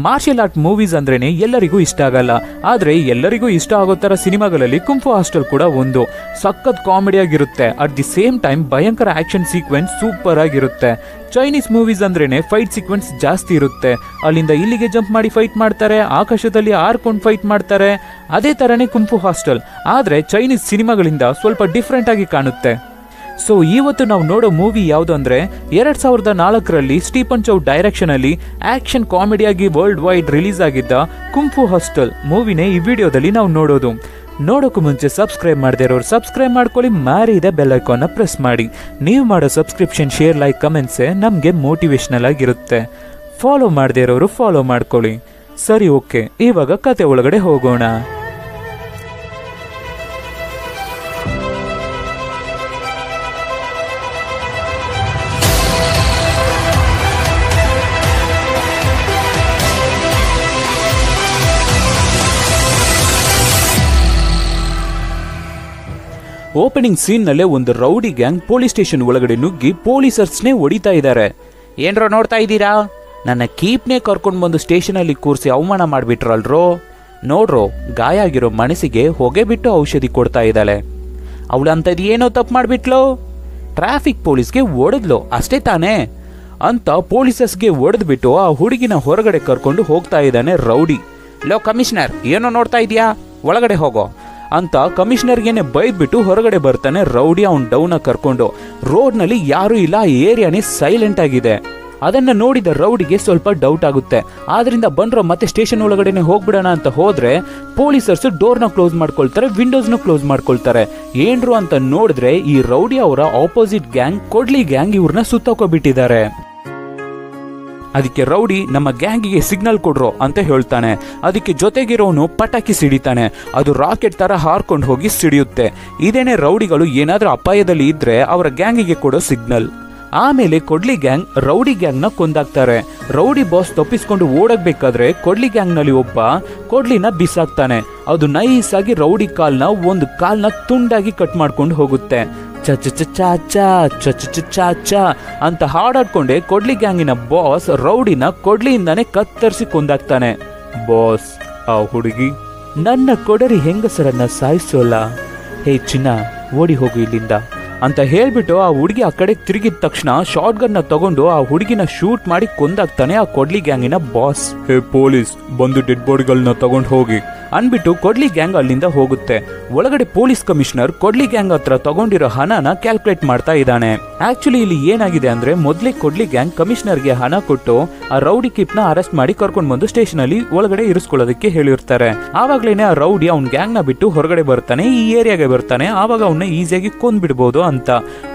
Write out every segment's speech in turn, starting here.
Martial art movies ಅಂದ್ರೇನೆ ಎಲ್ಲರಿಗೂ ಇಷ್ಟ ಆಗಲ್ಲ, ಆದ್ರೆ ಎಲ್ಲರಿಗೂ ಇಷ್ಟ ಆಗೋ ತರ ಸಿನಿಮಾಗಳಲ್ಲಿ ಕುಂಫು ಹಾಸ್ಟೆಲ್ ಕೂಡ ಒಂದು. ಸಖತ್ ಕಾಮಿಡಿ ಆಗಿರುತ್ತೆ, ಅಟ್ ದಿ ಸೇಮ್ ಟೈಮ್ ಭಯಂಕರ ಆಕ್ಷನ್ ಸೀಕ್ವೆನ್ಸ್ ಸೂಪರ್ ಆಗಿರುತ್ತೆ. ಚೈನೀಸ್ ಮೂವೀಸ್ ಅಂದ್ರೇನೆ ಫೈಟ್ ಸೀಕ್ವೆನ್ಸ್ ಜಾಸ್ತಿ ಇರುತ್ತೆ, ಅಲ್ಲಿಂದ ಇಲ್ಲಿಗೆ ಜಂಪ್ ಮಾಡಿ ಫೈಟ್ ಮಾಡ್ತಾರೆ, ಆಕಾಶದಲ್ಲಿ ಹಾರ್ಕೊಂಡು ಫೈಟ್ ಮಾಡ್ತಾರೆ. ಅದೇ ತರನೇ ಕುಂಫು ಹಾಸ್ಟೆಲ್, ಆದ್ರೆ ಚೈನೀಸ್ ಸಿನಿಮಾಗಳಿಂದ ಸ್ವಲ್ಪ ಡಿಫ್ರೆಂಟ್ ಆಗಿ ಕಾಣುತ್ತೆ. ಸೊ ಇವತ್ತು ನಾವು ನೋಡೋ ಮೂವಿ ಯಾವುದು ಅಂದ್ರೆ 2004ರಲ್ಲಿ ಸ್ಟೀಫನ್ ಚೌ ಡೈರೆಕ್ಷನ್ ಅಲ್ಲಿ ಆಕ್ಷನ್ ಕಾಮಿಡಿಯಾಗಿ ವರ್ಲ್ಡ್ ವೈಡ್ ರಿಲೀಸ್ ಆಗಿದ್ದ ಕುಂಫು ಹಾಸ್ಟೆಲ್ ಮೂವಿನೇ ಈ ವಿಡಿಯೋದಲ್ಲಿ ನಾವು ನೋಡೋದು. ನೋಡೋಕ್ಕೂ ಮುಂಚೆ ಸಬ್ಸ್ಕ್ರೈಬ್ ಮಾಡದೇ ಇರೋರು ಸಬ್ಸ್ಕ್ರೈಬ್ ಮಾಡ್ಕೊಳ್ಳಿ, ಮಾರಿ ಇದೆ ಬೆಲ್ ಐಕಾನ್ನ ಪ್ರೆಸ್ ಮಾಡಿ. ನೀವು ಮಾಡೋ ಸಬ್ಸ್ಕ್ರಿಪ್ಷನ್, ಶೇರ್, ಲೈಕ್, ಕಮೆಂಟ್ಸೇ ನಮಗೆ ಮೋಟಿವೇಶನಲ್ ಆಗಿರುತ್ತೆ. ಫಾಲೋ ಮಾಡದೇ ಇರೋರು ಫಾಲೋ ಮಾಡ್ಕೊಳ್ಳಿ. ಸರಿ, ಓಕೆ, ಇವಾಗ ಕತೆ ಒಳಗಡೆ ಹೋಗೋಣ. ಓಪನಿಂಗ್ ಸೀನ್ ನಲ್ಲೇ ಒಂದು ರೌಡಿ ಗ್ಯಾಂಗ್ ಪೊಲೀಸ್ ಸ್ಟೇಷನ್ ಒಳಗಡೆ ನುಗ್ಗಿ ಪೊಲೀಸರ್ಸ್ನೇ ಹೊಡಿತಾ ಇದ್ದಾರೆ. ಏನ್ರೋ ನೋಡ್ತಾ ಇದ್ದೀರಾ, ನನ್ನ ಕೀಪ್ನೇ ಕರ್ಕೊಂಡು ಬಂದು ಸ್ಟೇಷನ್ ಅಲ್ಲಿ ಕೂರಿಸಿ ಅವಮಾನ ಮಾಡ್ಬಿಟ್ರಲ್ರೋ. ನೋಡ್ರೋ, ಗಾಯ ಆಗಿರೋ ಮನಸ್ಸಿಗೆ ಹೊಗೆ ಬಿಟ್ಟು ಔಷಧಿ ಕೊಡ್ತಾ ಇದ್ದಾಳೆ. ಅವಳಂತದ್ದು ಏನೋ ತಪ್ಪು ಮಾಡ್ಬಿಟ್ಲು, ಟ್ರಾಫಿಕ್ ಪೊಲೀಸ್ಗೆ ಹೊಡೆದ್ಲು ಅಷ್ಟೇ ತಾನೇ ಅಂತ ಪೊಲೀಸರ್ಸ್ಗೆ ಹೊಡೆದ್ಬಿಟ್ಟು ಆ ಹುಡುಗಿನ ಹೊರಗಡೆ ಕರ್ಕೊಂಡು ಹೋಗ್ತಾ ಇದ್ದಾನೆ ರೌಡಿ. ಲೋ ಕಮಿಷನರ್, ಏನೋ ನೋಡ್ತಾ ಇದೀಯಾ, ಒಳಗಡೆ ಹೋಗೋ ಅಂತ ಕಮಿಷನರ್ಗೇನೆ ಬೈದ್ಬಿಟ್ಟು ಹೊರಗಡೆ ಬರ್ತಾನೆ ರೌಡಿ. ಅವ್ನು ಡೌನ್ ಕರ್ಕೊಂಡು ರೋಡ್ನಲ್ಲಿ ಯಾರೂ ಇಲ್ಲ, ಏರಿಯಾನೇ ಸೈಲೆಂಟ್ ಆಗಿದೆ. ಅದನ್ನ ನೋಡಿದ ರೌಡಿಗೆ ಸ್ವಲ್ಪ ಡೌಟ್ ಆಗುತ್ತೆ. ಆದ್ರಿಂದ ಬಂದ್ರು ಮತ್ತೆ ಸ್ಟೇಷನ್ ಒಳಗಡೆನೆ ಹೋಗ್ಬಿಡೋಣ ಅಂತ ಹೋದ್ರೆ ಪೊಲೀಸರ್ಸ್ ಡೋರ್ನ ಕ್ಲೋಸ್ ಮಾಡ್ಕೊಳ್ತಾರೆ, ವಿಂಡೋಸ್ನ ಕ್ಲೋಸ್ ಮಾಡ್ಕೊಳ್ತಾರೆ. ಏನ್ರು ಅಂತ ನೋಡಿದ್ರೆ ಈ ರೌಡಿ ಅವರ ಆಪೋಸಿಟ್ ಗ್ಯಾಂಗ್ ಕೊಡ್ಲಿ ಗ್ಯಾಂಗ್ ಇವ್ರನ್ನ ಸುತ್ತೋಕೋಬಿಟ್ಟಿದ್ದಾರೆ. ಅದಕ್ಕೆ ರೌಡಿ ನಮ್ಮ ಗ್ಯಾಂಗಿಗೆ ಸಿಗ್ನಲ್ ಕೊಡ್ರೋ ಅಂತ ಹೇಳ್ತಾನೆ. ಅದಕ್ಕೆ ಜೊತೆಗಿರೋನು ಪಟಾಕಿ ಸಿಡಿತಾನೆ, ಅದು ರಾಕೆಟ್ ತರ ಹಾರ್ಕೊಂಡು ಹೋಗಿ ಸಿಡಿಯುತ್ತೆ. ಇದೇನೆ ರೌಡಿಗಳು ಏನಾದ್ರೂ ಅಪಾಯದಲ್ಲಿ ಇದ್ರೆ ಅವರ ಗ್ಯಾಂಗಿಗೆ ಕೊಡೋ ಸಿಗ್ನಲ್. ಆಮೇಲೆ ಕೊಡ್ಲಿ ಗ್ಯಾಂಗ್ ರೌಡಿ ಗ್ಯಾಂಗ್ ನ ಕೊಂದಾಕ್ತಾರೆ. ರೌಡಿ ಬಾಸ್ ತಪ್ಪಿಸ್ಕೊಂಡು ಓಡಬೇಕಾದ್ರೆ ಕೊಡ್ಲಿ ಗ್ಯಾಂಗ್ ನಲ್ಲಿ ಒಬ್ಬ ಕೊಡ್ಲಿನ ಬಿಸಾಕ್ತಾನೆ. ಅದು ನೈಸ್ ಆಗಿ ರೌಡಿ ಒಂದು ಕಾಲ್ನ ತುಂಡಾಗಿ ಕಟ್ ಮಾಡ್ಕೊಂಡು ಹೋಗುತ್ತೆ. ಚ ಅಂತ ಹಾಡಾಡ್ಕೊಂಡೆ ಕೊಡ್ಲಿ ಗ್ಯಾಂಗಿನ ಬಾಸ್ ರೌಡಿನ ಕೊಡ್ಲಿಯಿಂದಾನೆ ಕತ್ತರಿಸಿ ಕೊಂದಾಕ್ತಾನೆ. ಬಾಸ್, ಆ ಹುಡುಗಿ ನನ್ನ ಕೊಡರಿ ಹೆಂಗಸರನ್ನ ಸಾಯಿಸೋಲ್ಲ, ಹೇ ಚಿನ್ನ ಓಡಿ ಹೋಗು ಇಲ್ಲಿಂದ ಅಂತ ಹೇಳ್ಬಿಟ್ಟು ಆ ಹುಡುಗಿ ಆ ಕಡೆ ತಿರುಗಿದ ತಕ್ಷಣ ಶಾರ್ಟ್ ಗನ್ ನ ತಗೊಂಡು ಆ ಹುಡುಗಿನ ಶೂಟ್ ಮಾಡಿ ಕೊಂದಾಗ್ತಾನೆ ಆ ಕೊಡ್ಲಿ ಗ್ಯಾಂಗಿನ ಬಾಸ್. ಹೇ ಪೊಲೀಸ್, ಬಂದು ಡೆಡ್ ಬಾಡಿಗಳನ್ನ ತಗೊಂಡು ಹೋಗಿ ಅನ್ಬಿಟ್ಟು ಕೊಡ್ಲಿ ಗ್ಯಾಂಗ್ ಅಲ್ಲಿಂದ ಹೋಗುತ್ತೆ. ಒಳಗಡೆ ಪೊಲೀಸ್ ಕಮಿಷನರ್ ಕೊಡ್ಲಿ ಗ್ಯಾಂಗ್ ಹತ್ರ ತಗೊಂಡಿರೋ ಹಣನ ಕ್ಯಾಲ್ಕುಲೇಟ್ ಮಾಡ್ತಾ ಇದ್ದಾನೆ. ಆಕ್ಚುಲಿ ಇಲ್ಲಿ ಏನಾಗಿದೆ ಅಂದ್ರೆ ಮೊದ್ಲೇ ಕೊಡ್ಲಿ ಗ್ಯಾಂಗ್ ಕಮಿಷನರ್ಗೆ ಹಣ ಕೊಟ್ಟು ಆ ರೌಡಿ ಕಿಪ್ ನ ಅರೆಸ್ಟ್ ಮಾಡಿ ಕರ್ಕೊಂಡು ಬಂದು ಸ್ಟೇಷನ್ ಅಲ್ಲಿ ಒಳಗಡೆ ಇರಿಸ್ಕೊಳ್ಳೋದಕ್ಕೆ ಹೇಳಿರ್ತಾರೆ. ಆವಾಗ್ಲೇನೆ ಆ ರೌಡಿ ಅವ್ನ್ ಗ್ಯಾಂಗ್ ನ ಬಿಟ್ಟು ಹೊರಗಡೆ ಬರ್ತಾನೆ, ಈ ಏರಿಯಾಗೆ ಬರ್ತಾನೆ. ಆವಾಗ ಅವನ್ನ ಈಸಿಯಾಗಿ ಕೊಂದ್ಬಿಡ್ಬೋದು ಅಂತ.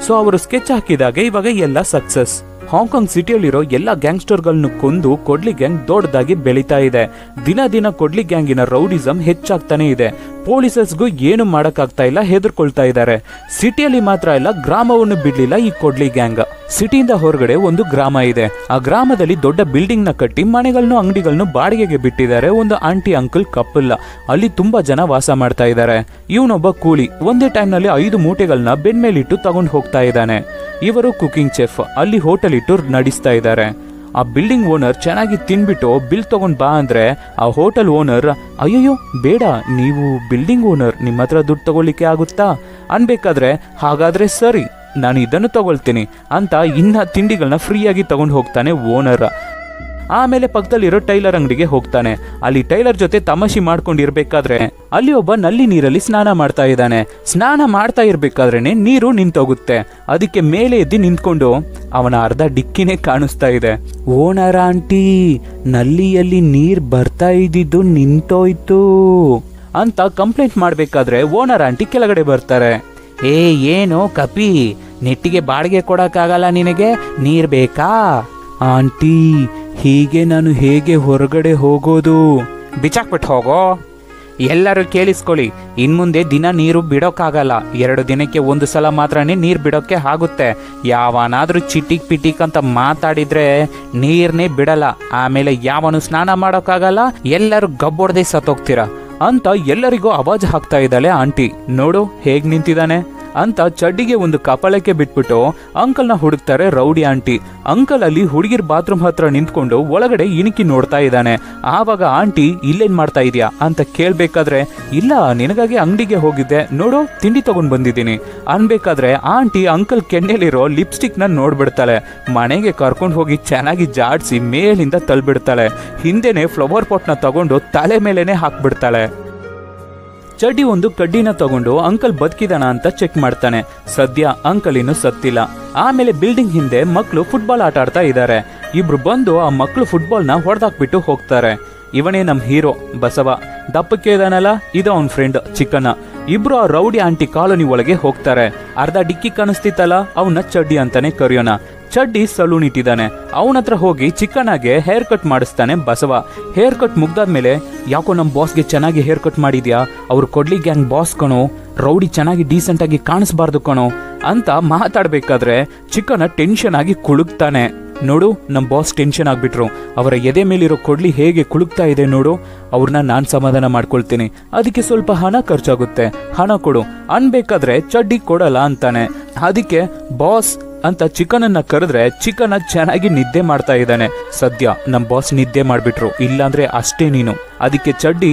ಸೊ ಅವರು ಸ್ಕೆಚ್ ಹಾಕಿದಾಗ ಇವಾಗ ಎಲ್ಲ ಸಕ್ಸಸ್. ಹಾಂಗ್ಕಾಂಗ್ ಸಿಟಿಯಲ್ಲಿರೋ ಎಲ್ಲ ಗ್ಯಾಂಗ್ಸ್ಟರ್ಗಳನ್ನು ಕೊಂದು ಕೊಡ್ಲಿ ಗ್ಯಾಂಗ್ ದೊಡ್ಡದಾಗಿ ಬೆಳೀತಾ ಇದೆ. ದಿನ ದಿನ ಕೊಡ್ಲಿ ಗ್ಯಾಂಗಿನ ರೌಡಿಸಂ ಹೆಚ್ಚಾಗ್ತಾನೆ ಇದೆ. ಪೊಲೀಸರ್ಸ್ಗೂ ಏನು ಮಾಡಕ್ಕಾಗ್ತಾ ಇಲ್ಲ, ಹೆದರ್ಕೊಳ್ತಾ ಇದ್ದಾರೆ. ಸಿಟಿಯಲ್ಲಿ ಮಾತ್ರ ಇಲ್ಲ, ಗ್ರಾಮವನ್ನು ಬಿಡ್ಲಿಲ್ಲ ಈ ಕೊಡ್ಲಿ ಗ್ಯಾಂಗ್. ಸಿಟಿಯಿಂದ ಹೊರಗಡೆ ಒಂದು ಗ್ರಾಮ ಇದೆ. ಆ ಗ್ರಾಮದಲ್ಲಿ ದೊಡ್ಡ ಬಿಲ್ಡಿಂಗ್ ನ ಕಟ್ಟಿ ಮನೆಗಳನ್ನು ಅಂಗಡಿಗಳನ್ನು ಬಾಡಿಗೆಗೆ ಬಿಟ್ಟಿದ್ದಾರೆ. ಒಂದು ಆಂಟಿ ಅಂಕಲ್ ಕಪಲ್ ಅಲ್ಲಿ ತುಂಬಾ ಜನ ವಾಸ ಮಾಡ್ತಾ ಇದ್ದಾರೆ. ಇವನೊಬ್ಬ ಕೂಲಿ ಒಂದೇ ಟೈಮ್ ನಲ್ಲಿ 5 ಮೂಟೆಗಳನ್ನ ಬೆನ್ಮೇಲಿಟ್ಟು ತಗೊಂಡು ಹೋಗ್ತಾ ಇದ್ದಾನೆ. ಇವರು ಕುಕಿಂಗ್ ಚೆಫ್, ಅಲ್ಲಿ ಹೋಟೆಲ್ ಇಟ್ಟು ನಡೆಸ್ತಾ ಇದ್ದಾರೆ. ಆ ಬಿಲ್ಡಿಂಗ್ ಓನರ್ ಚೆನ್ನಾಗಿ ತಿನ್ಬಿಟ್ಟು ಬಿಲ್ ತಗೊಂಡ್ ಬಾ ಅಂದ್ರೆ ಆ ಹೋಟೆಲ್ ಓನರ್ ಅಯ್ಯಯ್ಯೋ ಬೇಡ, ನೀವು ಬಿಲ್ಡಿಂಗ್ ಓನರ್, ನಿಮ್ಮ ಹತ್ರ ದುಡ್ಡು ತಗೊಳ್ಳಿಕ್ಕೆ ಆಗುತ್ತಾ ಅನ್ಬೇಕಾದ್ರೆ ಹಾಗಾದ್ರೆ ಸರಿ ನಾನು ಇದನ್ನು ತಗೊಳ್ತೀನಿ ಅಂತ ಇನ್ನ ತಿಂಡಿಗಳನ್ನ ಫ್ರೀಯಾಗಿ ತಗೊಂಡು ಹೋಗ್ತಾನೆ ಓನರ್. ಆಮೇಲೆ ಪಕ್ಕದಲ್ಲಿರೋ ಟೈಲರ್ ಅಂಗಡಿಗೆ ಹೋಗ್ತಾನೆ. ಅಲ್ಲಿ ಟೈಲರ್ ಜೊತೆ ತಮಾಷೆ ಮಾಡ್ಕೊಂಡಿರ್ಬೇಕಾದ್ರೆ ಅಲ್ಲಿ ಒಬ್ಬ ನಲ್ಲಿ ನೀರಲ್ಲಿ ಸ್ನಾನ ಮಾಡ್ತಾ ಇದ್ದಾನೆ. ಸ್ನಾನ ಮಾಡ್ತಾ ಇರ್ಬೇಕಾದ್ರೇನೆ ನೀರು ನಿಂತೋಗುತ್ತೆ. ಅದಕ್ಕೆ ಮೇಲೆ ಎದ್ದು ನಿಂತ್ಕೊಂಡು ಅವನ ಅರ್ಧ ಡಿಕ್ಕಿನೇ ಕಾಣಿಸ್ತಾ ಇದೆ. ಓನರ್ ಆಂಟಿ, ನಲ್ಲಿಯಲ್ಲಿ ನೀರ್ ಬರ್ತಾ ಇದ್ದಿದ್ದು ನಿಂತೋಯ್ತು ಅಂತ ಕಂಪ್ಲೇಂಟ್ ಮಾಡ್ಬೇಕಾದ್ರೆ ಓನರ್ ಆಂಟಿ ಕೆಳಗಡೆ ಬರ್ತಾರೆ. ಏನು ಕಪಿ, ನೆಟ್ಟಿಗೆ ಬಾಡಿಗೆ ಕೊಡಕ್ಕಾಗಲ್ಲ ನಿನಗೆ, ನೀರ್ ಬೇಕಾ? ಆಂಟಿ, ಹೀಗೆ ನಾನು ಹೇಗೆ ಹೊರಗಡೆ ಹೋಗೋದು? ಬಿಚಾಕ್ಬಿಟ್ಟು ಹೋಗೋ. ಎಲ್ಲರೂ ಕೇಳಿಸ್ಕೊಳ್ಳಿ, ಇನ್ಮುಂದೆ ದಿನ ನೀರು ಬಿಡೋಕ್ಕಾಗಲ್ಲ. 2 ದಿನಕ್ಕೆ 1 ಸಲ ಮಾತ್ರನೇ ನೀರು ಬಿಡೋಕ್ಕೆ ಆಗುತ್ತೆ. ಯಾವನಾದ್ರೂ ಚಿಟಿಕ್ ಪಿಟಿಕ್ ಅಂತ ಮಾತಾಡಿದ್ರೆ ನೀರ್ನೇ ಬಿಡಲ್ಲ. ಆಮೇಲೆ ಯಾವನು ಸ್ನಾನ ಮಾಡೋಕ್ಕಾಗಲ್ಲ, ಎಲ್ಲರೂ ಗಬ್ಬೊಡ್ದೆ ಸತ್ತೋಗ್ತೀರಾ ಅಂತ ಎಲ್ಲರಿಗೂ ಆವಾಜ್ ಹಾಕ್ತಾ ಇದ್ದಾಳೆ ಆಂಟಿ. ನೋಡು ಹೇಗ್ ನಿಂತಿದ್ದಾನೆ. ಅಂತ ಚಡ್ಡಿಗೆ ಒಂದು ಕಪಾಳಕ್ಕೆ ಬಿಟ್ಬಿಟ್ಟು ಅಂಕಲ್ನ ಹುಡುಕ್ತಾರೆ ರೌಡಿ ಆಂಟಿ. ಅಂಕಲ್ ಅಲ್ಲಿ ಹುಡುಗಿರ್ ಬಾತ್ರೂಮ್ ಹತ್ರ ನಿಂತ್ಕೊಂಡು ಒಳಗಡೆ ಇಣುಕಿ ನೋಡ್ತಾ ಇದ್ದಾನೆ. ಆವಾಗ ಆಂಟಿ ಇಲ್ಲೇನ್ ಮಾಡ್ತಾ ಇದೀಯಾ ಅಂತ ಕೇಳ್ಬೇಕಾದ್ರೆ, ಇಲ್ಲ ನಿನಗಾಗಿ ಅಂಗಡಿಗೆ ಹೋಗಿದ್ದೆ, ನೋಡು ತಿಂಡಿ ತಗೊಂಡ್ ಬಂದಿದ್ದೀನಿ ಅನ್ಬೇಕಾದ್ರೆ ಆಂಟಿ ಅಂಕಲ್ ಕೆನ್ನೆಲಿರೋ ಲಿಪ್ಸ್ಟಿಕ್ ನ ನೋಡ್ಬಿಡ್ತಾಳೆ. ಮನೆಗೆ ಕರ್ಕೊಂಡು ಹೋಗಿ ಚೆನ್ನಾಗಿ ಜಾಡ್ಸಿ ಮೇಲಿಂದ ತಳ್ಬಿಡ್ತಾಳೆ. ಹಿಂದೆನೆ ಫ್ಲವರ್ ಪಾಟ್ ನ ತಗೊಂಡು ತಲೆ ಮೇಲೆನೆ ಹಾಕ್ಬಿಡ್ತಾಳೆ. ಚಡ್ಡಿ ಒಂದು ಕಡ್ಡಿನ ತಗೊಂಡು ಅಂಕಲ್ ಬದುಕಿದಾನ ಅಂತ ಚೆಕ್ ಮಾಡ್ತಾನೆ. ಸದ್ಯ ಅಂಕಲ್ ಇನ್ನು ಸತ್ತಿಲ್ಲ. ಆಮೇಲೆ ಬಿಲ್ಡಿಂಗ್ ಹಿಂದೆ ಮಕ್ಕಳು ಫುಟ್ಬಾಲ್ ಆಟ ಆಡ್ತಾ ಇದ್ದಾರೆ. ಇಬ್ರು ಬಂದು ಆ ಮಕ್ಕಳು ಫುಟ್ಬಾಲ್ನ ಹೊಡೆದಾಕ್ಬಿಟ್ಟು ಹೋಗ್ತಾರೆ. ಇವನೇ ನಮ್ ಹೀರೋ ಬಸವ. ದಪ್ಪಕ್ಕೆ ಇದಾನಲ್ಲ, ಇದು ಅವನ್ ಫ್ರೆಂಡ್ ಚಿಕ್ಕಣ್ಣ. ಇಬ್ರು ಆ ರೌಡಿ ಆಂಟಿ ಕಾಲೋನಿ ಒಳಗೆ ಹೋಗ್ತಾರೆ. ಅರ್ಧ ಡಿಕ್ಕಿ ಕಾಣಿಸ್ತಿತ್ತಲ್ಲ, ಅವನ್ನ ಚಡ್ಡಿ ಅಂತಾನೆ ಕರೆಯೋಣ. ಚಡ್ಡಿ ಸಲೂನ್ ಇಟ್ಟಿದ್ದಾನೆ. ಅವನತ್ರ ಹೋಗಿ ಚಿಕ್ಕಣ್ಣಗೆ ಹೇರ್ ಕಟ್ ಮಾಡಿಸ್ತಾನೆ ಬಸವ. ಹೇರ್ ಕಟ್ ಮುಗ್ದಾದ್ಮೇಲೆ, ಯಾಕೋ ನಮ್ ಬಾಸ್ಗೆ ಚೆನ್ನಾಗಿ ಹೇರ್ ಕಟ್ ಮಾಡಿದ್ಯಾ, ಅವ್ರು ಕೊಡ್ಲಿ ಗ್ಯಾಂಗ್ ಬಾಸ್ ಕಣೋ, ರೌಡಿ ಚೆನ್ನಾಗಿ ಡೀಸೆಂಟ್ ಆಗಿ ಕಾಣಿಸ್ಬಾರ್ದು ಕಣೋ ಅಂತ ಮಾತಾಡ್ಬೇಕಾದ್ರೆ ಚಿಕ್ಕಣ್ಣ ಟೆನ್ಷನ್ ಆಗಿ ಕುಳುಕ್ತಾನೆ. ನೋಡು ನಮ್ ಬಾಸ್ ಟೆನ್ಷನ್ ಆಗ್ಬಿಟ್ರು, ಅವರ ಎದೆ ಮೇಲಿರೋ ಕೊಡ್ಲಿ ಹೇಗೆ ಕುಳುಕ್ತಾ ಇದೆ ನೋಡು, ಅವ್ರನ್ನ ನಾನ್ ಸಮಾಧಾನ ಮಾಡ್ಕೊಳ್ತೀನಿ, ಅದಕ್ಕೆ ಸ್ವಲ್ಪ ಹಣ ಖರ್ಚಾಗುತ್ತೆ, ಹಣ ಕೊಡು ಅನ್ಬೇಕಾದ್ರೆ ಚಡ್ಡಿ ಕೊಡಲ್ಲ ಅಂತಾನೆ. ಅದಕ್ಕೆ ಬಾಸ್ ಅಂತ ಚಿಕನನ್ನ ಕರೆದ್ರೆ ಚಿಕನ್ ಚೆನ್ನಾಗಿ ನಿದ್ದೆ ಮಾಡ್ತಾ ಇದ್ದಾನೆ. ಸದ್ಯ ನಮ್ ಬಾಸ್ ನಿದ್ದೆ ಮಾಡ್ಬಿಟ್ರು, ಇಲ್ಲಾಂದ್ರೆ ಅಷ್ಟೇ ನೀನು. ಅದಕ್ಕೆ ಚಡ್ಡಿ,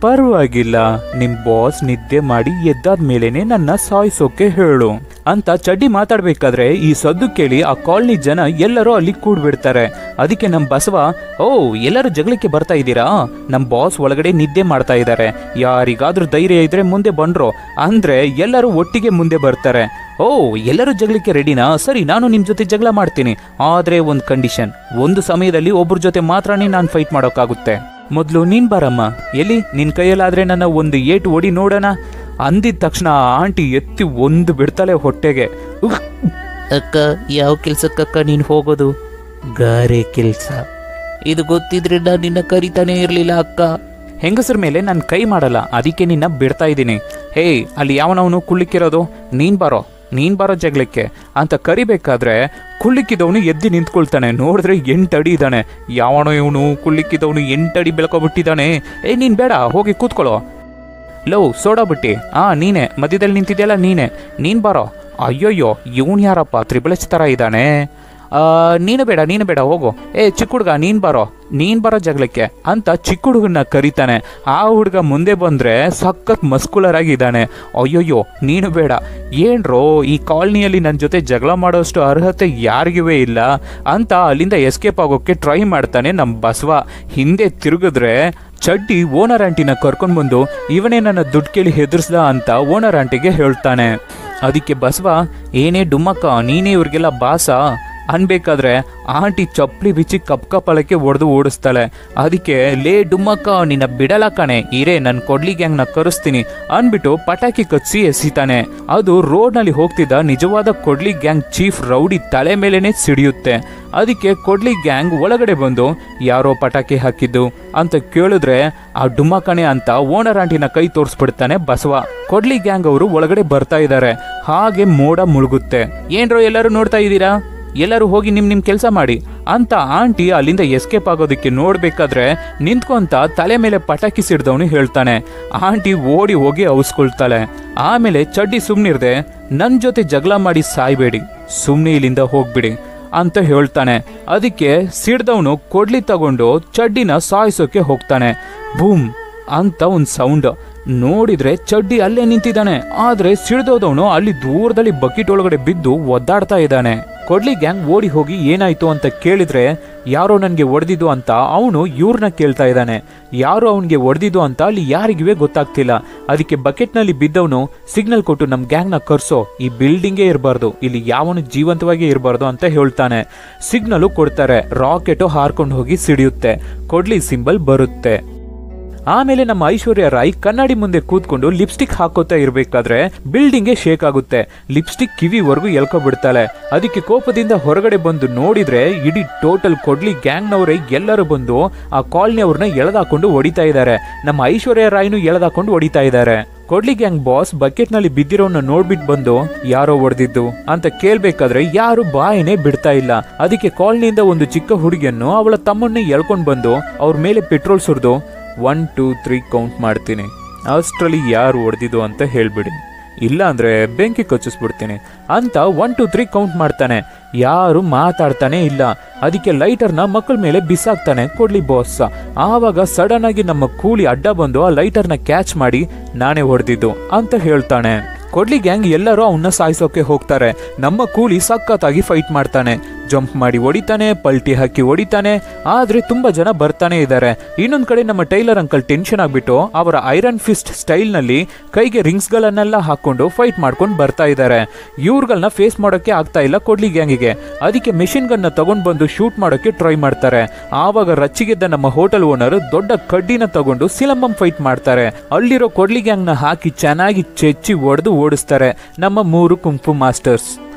ಪರವಾಗಿಲ್ಲ, ನಿಮ್ ಬಾಸ್ ನಿದ್ದೆ ಮಾಡಿ ಎದ್ದಾದ ಮೇಲೇನೆ ನನ್ನ ಸಾಯಿಸೋಕೆ ಹೇಳು ಅಂತ ಚಡ್ಡಿ ಮಾತಾಡ್ಬೇಕಾದ್ರೆ ಈ ಸದ್ದು ಕೇಳಿ ಆ ಕಾಲನಿ ಜನ ಎಲ್ಲರೂ ಅಲ್ಲಿ ಕೂಡ್ಬಿಡ್ತಾರೆ. ಅದಕ್ಕೆ ನಮ್ ಬಸವ, ಓ ಎಲ್ಲರೂ ಜಗಳಕ್ಕೆ ಬರ್ತಾ ಇದ್ದೀರಾ, ನಮ್ ಬಾಸ್ ಒಳಗಡೆ ನಿದ್ದೆ ಮಾಡ್ತಾ ಇದ್ದಾರೆ, ಯಾರಿಗಾದ್ರೂ ಧೈರ್ಯ ಇದ್ರೆ ಮುಂದೆ ಬಂಡ್ರೋ ಅಂದ್ರೆ ಎಲ್ಲರೂ ಒಟ್ಟಿಗೆ ಮುಂದೆ ಬರ್ತಾರೆ. ಓ ಎಲ್ಲರೂ ಜಗಳಕ್ಕೆ ರೆಡಿನಾ, ಸರಿ ನಾನು ನಿಮ್ ಜೊತೆ ಜಗಳ ಮಾಡ್ತೀನಿ, ಆದ್ರೆ ಒಂದು ಕಂಡೀಷನ್, ಒಂದು ಸಮಯದಲ್ಲಿ ಒಬ್ರ ಜೊತೆ ಮಾತ್ರನೇ ನಾನು ಫೈಟ್ ಮಾಡೋಕ್ಕಾಗುತ್ತೆ, ಮೊದಲು ನೀನ್ ಬಾರಮ್ಮ, ಎಲ್ಲಿ ನಿನ್ ಕೈಯಲ್ಲಾದ್ರೆ ನನ್ನ ಒಂದು ಏಟು ಒಡಿ ನೋಡೋಣ ಅಂದಿದ ತಕ್ಷಣ ಆಂಟಿ ಎತ್ತಿ ಒಂದು ಬಿಡ್ತಾಳೆ ಹೊಟ್ಟೆಗೆ. ಅಕ್ಕ ಯಾವ ಕೆಲ್ಸಕ್ಕಕ್ಕ ನೀನು ಹೋಗೋದು? ಗಾರೆ ಕೆಲ್ಸ. ಇದು ಗೊತ್ತಿದ್ರೆ ನಾನು ನಿನ್ನ ಕರಿತಾನೆ ಇರ್ಲಿಲ್ಲ ಅಕ್ಕ. ಹೆಂಗಸರ ಮೇಲೆ ನಾನು ಕೈ ಮಾಡಲ್ಲ, ಅದಕ್ಕೆ ನಿನ್ನ ಬಿಡ್ತಾ ಇದ್ದೀನಿ. ಹೇ ಅಲ್ಲಿ ಯಾವನವನು ಕುಳ್ಳಿಕ್ಕಿರೋದು, ನೀನ್ ಬಾರೋ ಜಗಳಕ್ಕೆ ಅಂತ ಕರಿಬೇಕಾದ್ರೆ ಕುಳ್ಳಿಕ್ಕಿದವನು ಎದ್ದು ನಿಂತ್ಕೊಳ್ತಾನೆ. ನೋಡಿದ್ರೆ 8 ಅಡಿ ಇದ್ದಾನೆ. ಯಾವನೋ ಇವನು ಕುಳ್ಳಿಕ್ಕಿದವನು 8 ಅಡಿ ಬೆಳ್ಕೊಬಿಟ್ಟಿದ್ದಾನೆ. ನೀನ್ ಬೇಡ, ಹೋಗಿ ಕೂತ್ಕೊಳ್ಳೋ. ಲೋ ಸೋಡಾ ಬಿಟ್ಟಿ, ನೀನೆ ಮಧ್ಯದಲ್ಲಿ ನಿಂತಿದ್ಯಲ್ಲ, ನೀನ್ ಬಾರೋ. ಅಯ್ಯೋಯ್ಯೋ ಇವನು ಯಾರಪ್ಪ ತ್ರಿಬಲ್ ಎಚ್ ತರ ಇದ್ದಾನೆ. ನೀನು ಬೇಡ ಹೋಗು. ಚಿಕ್ಕ ಹುಡುಗ ನೀನ್ ಬರೋ ಜಗಳಕ್ಕೆ ಅಂತ ಚಿಕ್ಕ ಹುಡುಗನ್ನ ಕರೀತಾನೆ. ಆ ಹುಡುಗ ಮುಂದೆ ಬಂದ್ರೆ ಸಖತ್ ಮಸ್ಕುಲರ್ ಆಗಿದ್ದಾನೆ. ಅಯ್ಯೋಯ್ಯೋ ನೀನು ಬೇಡ, ಏನ್ರೋ ಈ ಕಾಲನಿಯಲ್ಲಿ ನನ್ನ ಜೊತೆ ಜಗಳ ಮಾಡೋಷ್ಟು ಅರ್ಹತೆ ಯಾರಿಗೂ ಇಲ್ಲ ಅಂತ ಅಲ್ಲಿಂದ ಎಸ್ಕೇಪ್ ಆಗೋಕೆ ಟ್ರೈ ಮಾಡ್ತಾನೆ ನಮ್ ಬಸವ. ಹಿಂದೆ ತಿರುಗಿದ್ರೆ ಚಡ್ಡಿ ಓನರ್ ಆಂಟಿನ ಕರ್ಕೊಂಡ್ ಬಂದು ಇವನೇ ನನ್ನ ದುಡ್ಡು ಕೇಳಿ ಹೆದರ್ಸ್ದ ಅಂತ ಓನರ್ ಆಂಟಿಗೆ ಹೇಳ್ತಾನೆ. ಅದಕ್ಕೆ ಬಸವ, ಏನೇ ಡುಮ್ಮಕ್ಕ ನೀನೇ ಇವ್ರಿಗೆಲ್ಲ ಬಾಸ ಅನ್ಬೇಕಾದ್ರೆ ಆಂಟಿ ಚಪ್ಪಲಿ ಬಿಚ್ಚಿ ಕಪ್ಪಳಕ್ಕೆ ಒಡೆದು ಓಡಿಸ್ತಾಳೆ. ಅದಕ್ಕೆ ಲೇ ಡುಮ್ಮಕ್ಕ ನಿನ್ನ ಬಿಡಲ ಕಣೆ, ಇರೇ ನನ್ನ ಕೊಡ್ಲಿ ಗ್ಯಾಂಗ್ನ ಕರೆಸ್ತೀನಿ ಅನ್ಬಿಟ್ಟು ಪಟಾಕಿ ಕಚ್ಚಿ ಎಸಿತಾನೆ. ಅದು ರೋಡ್ನಲ್ಲಿ ಹೋಗ್ತಿದ್ದ ನಿಜವಾದ ಕೊಡ್ಲಿ ಗ್ಯಾಂಗ್ ಚೀಫ್ ರೌಡಿ ತಲೆ ಮೇಲೇನೆ ಸಿಡಿಯುತ್ತೆ. ಅದಕ್ಕೆ ಕೊಡ್ಲಿ ಗ್ಯಾಂಗ್ ಒಳಗಡೆ ಬಂದು ಯಾರೋ ಪಟಾಕಿ ಹಾಕಿದ್ದು ಅಂತ ಕೇಳಿದ್ರೆ ಆ ಡುಮ್ಮಕ್ಕಣೆ ಅಂತ ಓನರ್ ಆಂಟಿನ ಕೈ ತೋರಿಸ್ಬಿಡ್ತಾನೆ ಬಸವ. ಕೊಡ್ಲಿ ಗ್ಯಾಂಗ್ ಅವರು ಒಳಗಡೆ ಬರ್ತಾ ಇದ್ದಾರೆ. ಹಾಗೆ ಮೋಡ ಮುಳುಗುತ್ತೆ. ಏನ್ರೋ ಎಲ್ಲರೂ ನೋಡ್ತಾ ಇದ್ದೀರಾ, ಎಲ್ಲರೂ ಹೋಗಿ ನಿಮ್ ಕೆಲಸ ಮಾಡಿ ಅಂತ ಆಂಟಿ ಅಲ್ಲಿಂದ ಎಸ್ಕೇಪ್ ಆಗೋದಕ್ಕೆ ನೋಡ್ಬೇಕಾದ್ರೆ ನಿಂತ್ಕೊಂತ ತಲೆ ಮೇಲೆ ಪಟಾಕಿ ಸಿಡ್ದವನು ಹೇಳ್ತಾನೆ. ಆಂಟಿ ಓಡಿ ಹೋಗಿ ಅವಸ್ಕೊಳ್ತಾಳೆ. ಆಮೇಲೆ ಚಡ್ಡಿ ಸುಮ್ನಿರ್ದೆ, ನನ್ ಜೊತೆ ಜಗಳ ಮಾಡಿ ಸಾಯ್ಬೇಡಿ, ಸುಮ್ನೆ ಇಲ್ಲಿಂದ ಹೋಗ್ಬಿಡಿ ಅಂತ ಹೇಳ್ತಾನೆ. ಅದಕ್ಕೆ ಸಿಡ್ದವನು ಕೊಡ್ಲಿ ತಗೊಂಡು ಚಡ್ಡಿನ ಸಾಯಿಸೋಕೆ ಹೋಗ್ತಾನೆ. ಬೂಮ್ ಅಂತ ಒಂದು ಸೌಂಡ್. ನೋಡಿದ್ರೆ ಚಡ್ಡಿ ಅಲ್ಲೇ ನಿಂತಿದ್ದಾನೆ. ಆದ್ರೆ ಸಿಡ್ದೋದವನು ಅಲ್ಲಿ ದೂರದಲ್ಲಿ ಬಕೆಟ್ ಒಳಗಡೆ ಬಿದ್ದು ಒದ್ದಾಡ್ತಾ ಇದ್ದಾನೆ. ಕೊಡ್ಲಿ ಗ್ಯಾಂಗ್ ಓಡಿ ಹೋಗಿ ಏನಾಯ್ತು ಅಂತ ಕೇಳಿದ್ರೆ ಯಾರೋ ನನ್ಗೆ ಹೊಡೆದಿದ್ದು ಅಂತ ಅವನು ಇವ್ರನ್ನ ಕೇಳ್ತಾ ಇದ್ದಾನೆ. ಯಾರೋ ಅವನ್ಗೆ ಹೊಡೆದಿದ್ದು ಅಂತ ಅಲ್ಲಿ ಯಾರಿಗೂ ಗೊತ್ತಾಗ್ತಿಲ್ಲ. ಅದಕ್ಕೆ ಬಕೆಟ್ನಲ್ಲಿ ಬಿದ್ದವನು ಸಿಗ್ನಲ್ ಕೊಟ್ಟು ನಮ್ ಗ್ಯಾಂಗ್ನ ಕರ್ಸೋ, ಈ ಬಿಲ್ಡಿಂಗೇ ಇರಬಾರ್ದು, ಇಲ್ಲಿ ಯಾವನು ಜೀವಂತವಾಗಿ ಇರಬಾರ್ದು ಅಂತ ಹೇಳ್ತಾನೆ. ಸಿಗ್ನಲ್ ಕೊಡ್ತಾರೆ. ರಾಕೆಟ್ ಹಾರ್ಕೊಂಡು ಹೋಗಿ ಸಿಡಿಯುತ್ತೆ. ಕೊಡ್ಲಿ ಸಿಂಬಲ್ ಬರುತ್ತೆ. ಆಮೇಲೆ ನಮ್ಮ ಐಶ್ವರ್ಯ ರಾಯ್ ಕನ್ನಡಿ ಮುಂದೆ ಕೂತ್ಕೊಂಡು ಲಿಪ್ಸ್ಟಿಕ್ ಹಾಕೋತಾ ಇರ್ಬೇಕಾದ್ರೆ ಬಿಲ್ಡಿಂಗ್ಗೆ ಶೇಕ್ ಆಗುತ್ತೆ. ಲಿಪ್ಸ್ಟಿಕ್ ಕಿವಿವರೆಗೂ ಎಳ್ಕೊಬಿಡ್ತಾಳೆ. ಅದಕ್ಕೆ ಕೋಪದಿಂದ ಹೊರಗಡೆ ಬಂದು ನೋಡಿದ್ರೆ ಇಡೀ ಟೋಟಲ್ ಕೊಡ್ಲಿ ಗ್ಯಾಂಗ್ನವರೇ ಎಲ್ಲರೂ ಬಂದು ಆ ಕಾಲನಿ ಅವ್ರನ್ನ ಎಳೆದಾಕೊಂಡು ಹೊಡಿತಾ ಇದ್ದಾರೆ. ನಮ್ಮ ಐಶ್ವರ್ಯ ರಾಯ್ನು ಎಳೆದಾಕೊಂಡು ಹೊಡಿತಾ ಇದ್ದಾರೆ. ಕೊಡ್ಲಿ ಗ್ಯಾಂಗ್ ಬಾಸ್ ಬಕೆಟ್ ನಲ್ಲಿ ಬಿದ್ದಿರೋನ್ನ ನೋಡ್ಬಿಟ್ಟು ಬಂದು ಯಾರೋ ಹೊಡೆದಿದ್ದು ಅಂತ ಕೇಳ್ಬೇಕಾದ್ರೆ ಯಾರು ಬಾಯಿನೇ ಬಿಡ್ತಾ ಇಲ್ಲ. ಅದಕ್ಕೆ ಕಾಲನಿಯಿಂದ ಒಂದು ಚಿಕ್ಕ ಹುಡುಗಿಯನ್ನು ಅವಳ ತಮ್ಮನ್ನ ಎಳ್ಕೊಂಡ್ ಬಂದು ಅವ್ರ ಮೇಲೆ ಪೆಟ್ರೋಲ್ ಸುರಿದು 1 2 3 ಕೌಂಟ್ ಮಾಡ್ತೀನಿ, ಅಷ್ಟರಲ್ಲಿ ಯಾರು ಹೊಡೆದಿದ್ದು ಅಂತ ಹೇಳ್ಬಿಡಿ. ಇಲ್ಲ ಅಂದ್ರೆ ಬೆಂಕಿ ಕಚ್ಚಿಸ್ಬಿಡ್ತೀನಿ ಅಂತ 1 2 3 ಕೌಂಟ್ ಮಾಡ್ತಾನೆ. ಯಾರು ಮಾತಾಡ್ತಾನೆ ಇಲ್ಲ. ಅದಕ್ಕೆ ಲೈಟರ್ನ ಮಕ್ಕಳ ಮೇಲೆ ಬಿಸಾಕ್ತಾನೆ ಕೊಡ್ಲಿ ಬಾಸ್. ಆವಾಗ ಸಡನ್ ಆಗಿ ನಮ್ಮ ಕೂಲಿ ಅಡ್ಡ ಬಂದು ಆ ಲೈಟರ್ನ ಕ್ಯಾಚ್ ಮಾಡಿ ನಾನೇ ಹೊಡೆದಿದ್ದು ಅಂತ ಹೇಳ್ತಾನೆ. ಕೊಡ್ಲಿ ಗ್ಯಾಂಗ್ ಎಲ್ಲರೂ ಅವನ್ನ ಸಾಯಿಸೋಕೆ ಹೋಗ್ತಾರೆ. ನಮ್ಮ ಕೂಲಿ ಸಖತ್ತಾಗಿ ಫೈಟ್ ಮಾಡ್ತಾನೆ, ಜಂಪ್ ಮಾಡಿ ಹೊಡಿತಾನೆ, ಪಲ್ಟಿ ಹಾಕಿ ಹೊಡಿತಾನೆ. ಆದ್ರೆ ತುಂಬಾ ಜನ ಬರ್ತಾನೆ ಇದ್ದಾರೆ. ಇನ್ನೊಂದ್ ಕಡೆ ನಮ್ಮ ಟೈಲರ್ ಅಂಕಲ್ ಟೆನ್ಷನ್ ಆಗ್ಬಿಟ್ಟು ಅವರ ಐರನ್ ಫಿಸ್ಟ್ ಸ್ಟೈಲ್ ನಲ್ಲಿ ಕೈಗೆ ರಿಂಗ್ಸ್ ಗಳನ್ನೆಲ್ಲ ಹಾಕೊಂಡು ಫೈಟ್ ಮಾಡ್ಕೊಂಡು ಬರ್ತಾ ಇದ್ದಾರೆ. ಇವ್ರುಗಳನ್ನ ಫೇಸ್ ಮಾಡೋಕೆ ಆಗ್ತಾ ಇಲ್ಲ ಕೊಡ್ಲಿ ಗ್ಯಾಂಗಿಗೆ. ಅದಕ್ಕೆ ಮೆಷಿನ್ ಗನ್ನ ತಗೊಂಡ್ ಬಂದು ಶೂಟ್ ಮಾಡೋಕೆ ಟ್ರೈ ಮಾಡ್ತಾರೆ. ಆವಾಗ ರಚ್ಚಿಗೆದ್ದ ನಮ್ಮ ಹೋಟೆಲ್ ಓನರ್ ದೊಡ್ಡ ಕಡ್ಡಿನ ತಗೊಂಡು ಸಿಲಂಬಂ ಫೈಟ್ ಮಾಡ್ತಾರೆ. ಅಲ್ಲಿರೋ ಕೊಡ್ಲಿ ಗ್ಯಾಂಗ್ ನ ಹಾಕಿ ಚೆನ್ನಾಗಿ ಚೆಚ್ಚಿ ಒಡೆದು ಓಡಿಸ್ತಾರೆ ನಮ್ಮ 3 ಕುಂಫು ಮಾಸ್ಟರ್ಸ್.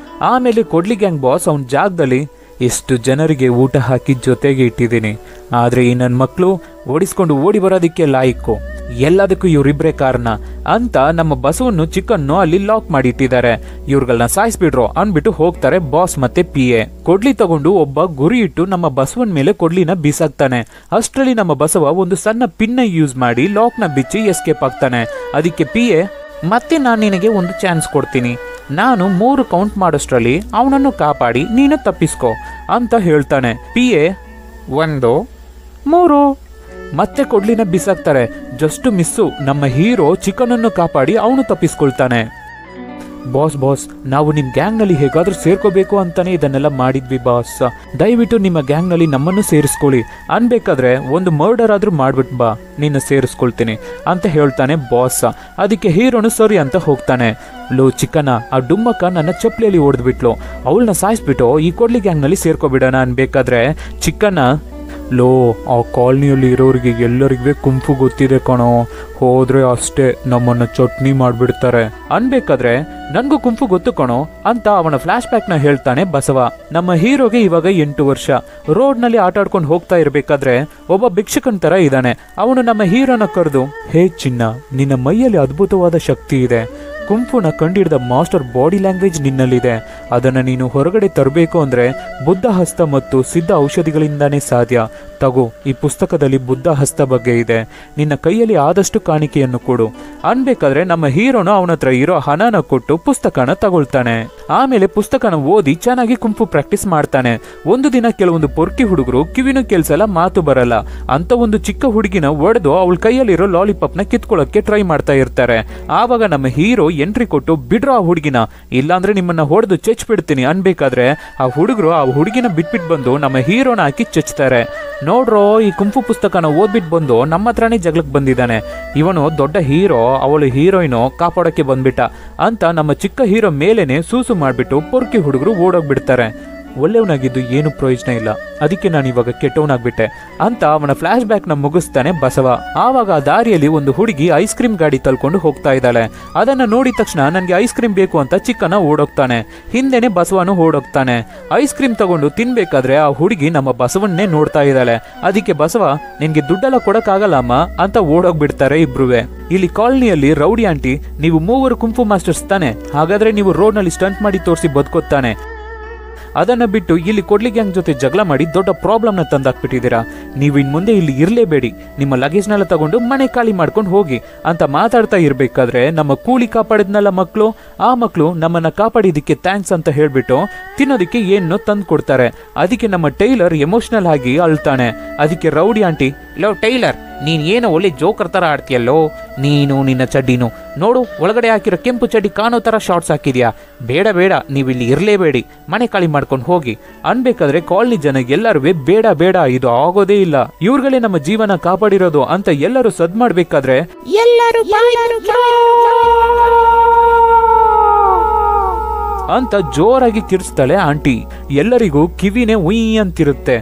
ಆಮೇಲೆ ಕೊಡ್ಲಿ ಗ್ಯಾಂಗ್ ಬಾಸ್ ಅವನ ಜಾಗದಲ್ಲಿ ಎಷ್ಟು ಜನರಿಗೆ ಊಟ ಹಾಕಿ ಜೊತೆಗೆ ಇಟ್ಟಿದ್ದೀನಿ, ಆದ್ರೆ ಈ ನನ್ನ ಮಕ್ಕಳು ಓಡಿಸ್ಕೊಂಡು ಓಡಿ ಬರೋದಕ್ಕೆ ಲಾಯಕ್ಕು, ಎಲ್ಲದಕ್ಕೂ ಇವರಿಬ್ರೇ ಕಾರಣ ಅಂತ ನಮ್ಮ ಬಸವನ್ನು ಚಿಕನ್ನು ಅಲ್ಲಿ ಲಾಕ್ ಮಾಡಿ ಇಟ್ಟಿದ್ದಾರೆ. ಇವ್ರುಗಳನ್ನ ಸಾಯಿಸ್ಬಿಡ್ರೋ ಅನ್ಬಿಟ್ಟು ಹೋಗ್ತಾರೆ ಬಾಸ್ ಮತ್ತೆ PA. ಕೊಡ್ಲಿ ತಗೊಂಡು ಒಬ್ಬ ಗುರಿ ಇಟ್ಟು ನಮ್ಮ ಬಸವನ್ ಮೇಲೆ ಕೊಡ್ಲಿನ ಬೀಸಾಕ್ತಾನೆ. ಅಷ್ಟರಲ್ಲಿ ನಮ್ಮ ಬಸವ ಒಂದು ಸಣ್ಣ ಪಿನ್ನ ಯೂಸ್ ಮಾಡಿ ಲಾಕ್ನ ಬಿಚ್ಚಿ ಎಸ್ಕೇಪ್ ಆಗ್ತಾನೆ. ಅದಕ್ಕೆ PA, ಮತ್ತೆ ನಾನು ನಿನಗೆ ಒಂದು ಚಾನ್ಸ್ ಕೊಡ್ತೀನಿ, ನಾನು 3 ಕೌಂಟ್ ಮಾಡೋಷ್ಟರಲ್ಲಿ ಅವನನ್ನು ಕಾಪಾಡಿ ನೀನು ತಪ್ಪಿಸ್ಕೊ ಅಂತ ಹೇಳ್ತಾನೆ. PA 1 3 ಮತ್ತೆ ಕೊಡ್ಲಿನ ಬಿಸಾಕ್ತಾರೆ. Just miss. ನಮ್ಮ ಹೀರೋ ಚಿಕನ್ ಅನ್ನು ಕಾಪಾಡಿ ಅವನು ತಪ್ಪಿಸ್ಕೊಳ್ತಾನೆ. ಬಾಸ್ ನಾವು ನಿಮ್ ಗ್ಯಾಂಗ್ ನಲ್ಲಿ ಹೇಗಾದ್ರೂ ಸೇರ್ಕೋಬೇಕು ಅಂತಾನೆ ಇದನ್ನೆಲ್ಲ ಮಾಡಿದ್ವಿ ಬಾಸ್, ದಯವಿಟ್ಟು ನಿಮ್ಮ ಗ್ಯಾಂಗ್ ನಲ್ಲಿ ನಮ್ಮನ್ನು ಸೇರಿಸ್ಕೊಳ್ಳಿ, ಅನ್ಬೇಕಾದ್ರೆ ಒಂದು ಮರ್ಡರ್ ಆದ್ರೂ ಮಾಡ್ಬಿಟ್ ಬಾ, ನಿನ್ನ ಸೇರಿಸ್ಕೊಳ್ತೀನಿ ಅಂತ ಹೇಳ್ತಾನೆ ಬಾಸ್. ಅದಕ್ಕೆ ಹೀರೋನು ಸರಿ ಅಂತ ಹೋಗ್ತಾನೆ. ಲೋ ಚಿಕನ, ಆ ಡುಮ್ಮಕ್ಕ ನನ್ನ ಚಪ್ಪಲಿಯಲ್ಲಿ ಹೊಡೆದ್ಬಿಟ್ಲು, ಅವಳನ್ನ ಸಾಯಿಸ್ಬಿಟ್ಟು ಈ ಕೊಡ್ಲಿ ಗ್ಯಾಂಗ್ ನಲ್ಲಿ ಸೇರ್ಕೊಬಿಡೋಣ ಅನ್ಬೇಕಾದ್ರೆ ಚಿಕನ್ನ, ಲೋ ಆ ಕಾಲನಿಯಲ್ಲಿ ಇರೋರಿಗೆ ಎಲ್ಲರಿಗೂ ಕುಂಫು ಗೊತ್ತಿದೆ ಕಣೋ, ಹೋದ್ರೆ ಅಷ್ಟೇ ನಮ್ಮನ್ನ ಚಟ್ನಿ ಮಾಡ್ಬಿಡ್ತಾರೆ ಅನ್ಬೇಕಾದ್ರೆ ನನ್ಗೂ ಕುಂಫು ಗೊತ್ತು ಕಣೋ ಅಂತ ಅವನ ಫ್ಲಾಶ್ ಬ್ಯಾಕ್ ನ ಹೇಳ್ತಾನೆ ಬಸವ. ನಮ್ಮ ಹೀರೋಗೆ ಇವಾಗ 8 ವರ್ಷ. ರೋಡ್ ನಲ್ಲಿ ಆಟ ಆಡ್ಕೊಂಡು ಹೋಗ್ತಾ ಇರ್ಬೇಕಾದ್ರೆ ಒಬ್ಬ ಭಿಕ್ಷಕನ್ ತರ ಇದ್ದಾನೆ. ಅವನು ನಮ್ಮ ಹೀರೋನ ಕರೆದು, ಹೇ ಚಿನ್ನ, ನಿನ್ನ ಮೈಯಲ್ಲಿ ಅದ್ಭುತವಾದ ಶಕ್ತಿ ಇದೆ, ಕುಂಫುನ ಕಂಡಿಡಿದ ಮಾಸ್ಟರ್ ಬಾಡಿ ಲ್ಯಾಂಗ್ವೇಜ್ ನಿನ್ನಲ್ಲಿದೆ, ಅದನ್ನು ನೀನು ಹೊರಗಡೆ ತರಬೇಕು ಅಂದ್ರೆ ಬುದ್ಧ ಹಸ್ತ ಮತ್ತು ಸಿದ್ಧ ಔಷಧಿಗಳಿಂದಾನೇ ಸಾಧ್ಯ. ತಗೋ, ಈ ಪುಸ್ತಕದಲ್ಲಿ ಬುದ್ಧ ಹಸ್ತ ಬಗ್ಗೆ ಇದೆ, ನಿನ್ನ ಕೈಯಲ್ಲಿ ಆದಷ್ಟು ಕಾಣಿಕೆಯನ್ನು ಕೊಡು ಅನ್ಬೇಕಾದ್ರೆ ನಮ್ಮ ಹೀರೋನು ಅವನ ಹತ್ರ ಇರೋ ಹಣನ ಕೊಟ್ಟು ಪುಸ್ತಕನ ತಗೊಳ್ತಾನೆ. ಆಮೇಲೆ ಪುಸ್ತಕನ ಓದಿ ಚೆನ್ನಾಗಿ ಕುಂಫು ಪ್ರಾಕ್ಟೀಸ್ ಮಾಡ್ತಾನೆ. ಒಂದು ದಿನ ಕೆಲವೊಂದು ಪೊರ್ಕಿ ಹುಡುಗರು ಕಿವಿನೂ ಕೆಲ್ಸಲ್ಲ, ಮಾತು ಬರಲ್ಲ ಅಂತ ಒಂದು ಚಿಕ್ಕ ಹುಡುಗಿನ ಒಡೆದು ಅವಳ ಕೈಯಲ್ಲಿರೋ ಲಾಲಿಪಾಪ್ ನ ಕಿತ್ಕೊಳ್ಳೋಕೆ ಟ್ರೈ ಮಾಡ್ತಾ ಇರ್ತಾರೆ. ಆವಾಗ ನಮ್ಮ ಹೀರೋ ಎಂಟ್ರಿ ಕೊಟ್ಟು, ಬಿಡ್ರೋ ಆ ಹುಡುಗಿನ, ಇಲ್ಲಾಂದ್ರೆ ನಿಮ್ಮನ್ನ ಹೊಡೆದು ಚೆಚ್ ಬಿಡ್ತೀನಿ ಅನ್ಬೇಕಾದ್ರೆ ಆ ಹುಡುಗರು ಆ ಹುಡುಗಿನ ಬಿಟ್ಬಿಟ್ಟು ಬಂದು ನಮ್ಮ ಹೀರೋನ ಹಾಕಿ ಚೆಚ್ತಾರೆ. ನೋಡ್ರೋ, ಈ ಕುಂಫು ಪುಸ್ತಕನ ಓದ್ಬಿಟ್ಟು ಬಂದು ನಮ್ಮ ಹತ್ರನೇ ಜಗಳಕ್ಕೆ ಬಂದಿದ್ದಾನೆ, ಇವನು ದೊಡ್ಡ ಹೀರೋ, ಅವಳು ಹೀರೋಯಿನು ಕಾಪಾಡೋಕೆ ಬಂದ್ಬಿಟ್ಟ ಅಂತ ನಮ್ಮ ಚಿಕ್ಕ ಹೀರೋ ಮೇಲೇನೆ ಸೂಸು ಮಾಡ್ಬಿಟ್ಟು ಪೊರ್ಕಿ ಹುಡುಗರು ಓಡೋಗ್ಬಿಡ್ತಾರೆ. ಒಳ್ಳೆಯವನಾಗಿದ್ದು ಏನು ಪ್ರಯೋಜನ ಇಲ್ಲ, ಅದಕ್ಕೆ ನಾನು ಇವಾಗ ಕೆಟ್ಟವನಾಗ್ಬಿಟ್ಟೆ ಅಂತ ಅವನ ಫ್ಲಾಶ್ ಬ್ಯಾಕ್ ನ ಮುಗಿಸ್ತಾನೆ ಬಸವ. ಆವಾಗ ಆ ದಾರಿಯಲ್ಲಿ ಒಂದು ಹುಡುಗಿ ಐಸ್ ಕ್ರೀಮ್ ಗಾಡಿ ತಳ್ಕೊಂಡು ಹೋಗ್ತಾ ಇದ್ದಾಳೆ. ಅದನ್ನ ನೋಡಿದ ತಕ್ಷಣ ನನ್ಗೆ ಐಸ್ ಕ್ರೀಮ್ ಬೇಕು ಅಂತ ಚಿಕ್ಕನ ಓಡೋಗ್ತಾನೆ. ಹಿಂದೆನೆ ಬಸವನು ಓಡೋಗ್ತಾನೆ. ಐಸ್ ಕ್ರೀಮ್ ತಗೊಂಡು ತಿನ್ಬೇಕಾದ್ರೆ ಆ ಹುಡುಗಿ ನಮ್ಮ ಬಸವನ್ನೇ ನೋಡ್ತಾ ಇದ್ದಾಳೆ. ಅದಕ್ಕೆ ಬಸವ, ನಿನ್ಗೆ ದುಡ್ಡೆಲ್ಲ ಕೊಡಕ್ಕಾಗಲ್ಲ ಅಮ್ಮ ಅಂತ ಓಡೋಗ್ಬಿಡ್ತಾರೆ ಇಬ್ರುವೆ. ಇಲ್ಲಿ ಕಾಲನಿಯಲ್ಲಿ ರೌಡಿ ಆಂಟಿ, ನೀವು 3 ಕುಂಫು ಮಾಸ್ಟರ್ಸ್ ತಾನೆ, ಹಾಗಾದ್ರೆ ನೀವು ರೋಡ್ ನಲ್ಲಿ ಸ್ಟಂಟ್ ಮಾಡಿ ತೋರಿಸಿ ಬದುಕೋತಾನೆ, ಅದನ್ನ ಬಿಟ್ಟು ಇಲ್ಲಿ ಕೊಡ್ಲಿ ಗ್ಯಾಂಗ್ ಜೊತೆ ಜಗಳ ಮಾಡಿ ದೊಡ್ಡ ಪ್ರಾಬ್ಲಮ್ ನ ತಂದಾಕ್ಬಿಟ್ಟಿದ್ದೀರಾ, ನೀವು ಇನ್ ಮುಂದೆ ಇಲ್ಲಿ ಇರ್ಲೇಬೇಡಿ, ನಿಮ್ಮ ಲಗೇಜ್ನೆಲ್ಲ ತಗೊಂಡು ಮನೆ ಖಾಲಿ ಮಾಡ್ಕೊಂಡು ಹೋಗಿ ಅಂತ ಮಾತಾಡ್ತಾ ಇರ್ಬೇಕಾದ್ರೆ ನಮ್ಮ ಕೂಲಿ ಕಾಪಾಡಿದ್ನಲ್ಲ ಮಕ್ಕಳು, ಆ ಮಕ್ಕಳು ನಮ್ಮನ್ನ ಕಾಪಾಡಿದಕ್ಕೆ ಥ್ಯಾಂಕ್ಸ್ ಅಂತ ಹೇಳ್ಬಿಟ್ಟು ತಿನ್ನೋದಕ್ಕೆ ಏನೋ ತಂದು ಕೊಡ್ತಾರೆ. ಅದಕ್ಕೆ ನಮ್ಮ ಟೈಲರ್ ಎಮೋಷನಲ್ ಆಗಿ ಅಳ್ತಾನೆ. ಅದಕ್ಕೆ ರೌಡಿ ಆಂಟಿ, ಲೋ ಟೈಲರ್, ನೀನ್ ಏನೋ ಒಳ್ಳೆ ಜೋಕರ್ ತರ ಆಡ್ತೀಯಲ್ಲೋ, ನೀನು ನಿನ್ನ ಚಡ್ಡಿನು ನೋಡು, ಒಳಗಡೆ ಹಾಕಿರೋ ಕೆಂಪು ಚಡ್ಡಿ ಕಾಣೋ ತರ ಶಾರ್ಟ್ಸ್ ಹಾಕಿದ್ಯಾ, ಬೇಡ ಬೇಡ, ನೀವಿಲ್ಲಿ ಇರ್ಲೇಬೇಡಿ, ಮನೆ ಖಾಲಿ ಮಾಡ್ಕೊಂಡು ಹೋಗಿ ಅನ್ಬೇಕಾದ್ರೆ ಕಾಲನಿ ಜನ ಎಲ್ಲರೂ ಬೇಡ ಬೇಡ, ಇದು ಆಗೋದೇ ಇಲ್ಲ, ಇವ್ರುಗಳೇ ನಮ್ಮ ಜೀವನ ಕಾಪಾಡಿರೋದು ಅಂತ ಎಲ್ಲರೂ ಸದ್ ಮಾಡ್ಬೇಕಾದ್ರೆ ಎಲ್ಲರೂ ಅಂತ ಜೋರಾಗಿ ಕಿರ್ಸ್ತಾಳೆ ಆಂಟಿ. ಎಲ್ಲರಿಗೂ ಕಿವಿನೇ ಉಯ್ ಅಂತಿರುತ್ತೆ.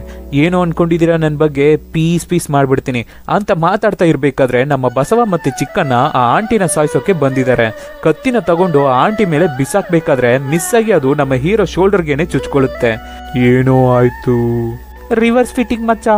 ಏನೋ ಅನ್ಕೊಂಡಿದ್ದೀರಾ ನನ್ನ ಬಗ್ಗೆ, ಪೀಸ್ ಮಾಡ್ಬಿಡ್ತೀನಿ ಅಂತ ಮಾತಾಡ್ತಾ ಇರ್ಬೇಕಾದ್ರೆ ನಮ್ಮ ಬಸವ ಮತ್ತೆ ಚಿಕ್ಕನ್ನ ಆ ಆಂಟಿನ ಸಾಯಿಸೋಕೆ ಬಂದಿದ್ದಾರೆ. ಕತ್ತಿನ ತಗೊಂಡು ಆ ಆಂಟಿ ಮೇಲೆ ಬಿಸಾಕ್ಬೇಕಾದ್ರೆ ಮಿಸ್ ಆಗಿ ಅದು ನಮ್ಮ ಹೀರೋ ಶೋಲ್ಡರ್ಗೆನೆ ಚುಚ್ಕೊಳ್ಳುತ್ತೆ. ಏನೋ ಆಯ್ತು, ರಿವರ್ಸ್ ಫಿಟ್ಟಿಂಗ್ ಮಚ್ಚ.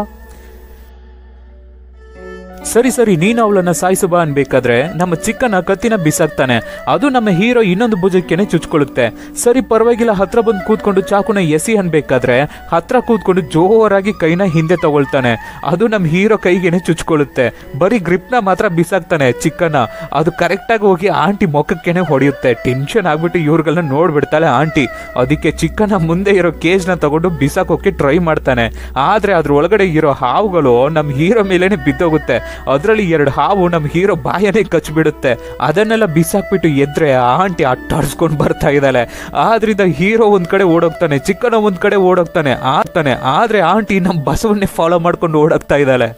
ಸರಿ ಸರಿ ನೀನು ಅವಳನ್ನ ಸಾಯಿಸು ಬಾ ಅನ್ಬೇಕಾದ್ರೆ ನಮ್ಮ ಚಿಕ್ಕನ ಕತ್ತಿನ ಬಿಸಾಕ್ತಾನೆ. ಅದು ನಮ್ಮ ಹೀರೋ ಇನ್ನೊಂದು ಭುಜಕ್ಕೇನೆ ಚುಚ್ಕೊಳ್ಳುತ್ತೆ. ಸರಿ ಪರವಾಗಿಲ್ಲ, ಹತ್ರ ಬಂದು ಕೂತ್ಕೊಂಡು ಚಾಕುನ ಎಸಿ ಅನ್ಬೇಕಾದ್ರೆ ಹತ್ರ ಕೂತ್ಕೊಂಡು ಜೋರಾಗಿ ಕೈನ ಹಿಂದೆ ತಗೊಳ್ತಾನೆ. ಅದು ನಮ್ಮ ಹೀರೋ ಕೈಗೇನೆ ಚುಚ್ಕೊಳ್ಳುತ್ತೆ. ಬರೀ ಗ್ರಿಪ್ನ ಮಾತ್ರ ಬಿಸಾಕ್ತಾನೆ ಚಿಕ್ಕನ. ಅದು ಕರೆಕ್ಟಾಗಿ ಹೋಗಿ ಆಂಟಿ ಮೊಕ್ಕಕ್ಕೇನೆ ಹೊಡೆಯುತ್ತೆ. ಟೆನ್ಷನ್ ಆಗ್ಬಿಟ್ಟು ಇವ್ರುಗಳನ್ನ ನೋಡ್ಬಿಡ್ತಾಳೆ ಆಂಟಿ. ಅದಕ್ಕೆ ಚಿಕ್ಕನ ಮುಂದೆ ಇರೋ ಕೇಜ್ನ ತಗೊಂಡು ಬಿಸಾಕೋಕೆ ಟ್ರೈ ಮಾಡ್ತಾನೆ. ಆದ್ರೆ ಅದ್ರ ಒಳಗಡೆ ಇರೋ ಹಾವುಗಳು ನಮ್ಮ ಹೀರೋ ಮೇಲೇನೆ ಬಿದ್ದೋಗುತ್ತೆ. ಅದರಲ್ಲಿ 2 ಹಾವು ನಮ್ಮ ಹೀರೋ ಬಾಯನೇ ಕಚ್ಬಿಡುತ್ತೆ. ಅದನ್ನೆಲ್ಲ ಬಿಸಾಕ್ಬಿಟ್ಟು ಎದ್ರೆ ಆಂಟಿ ಅಟ್ಟಾಡ್ಸ್ಕೊಂಡು ಬರ್ತಾ ಇದ್ದಾಳೆ. ಆದ್ರಿಂದ ಹೀರೋ ಒಂದ್ ಕಡೆ ಓಡೋಗ್ತಾನೆ, ಚಿಕ್ಕನ ಒಂದ್ ಕಡೆ ಓಡೋಗ್ತಾನೆ. ಆದ್ರೆ ಆಂಟಿ ನಮ್ಮ ಬಸವನ್ನೇ ಫಾಲೋ ಮಾಡ್ಕೊಂಡು ಓಡೋಗ್ತಾ ಇದ್ದಾಳೆ.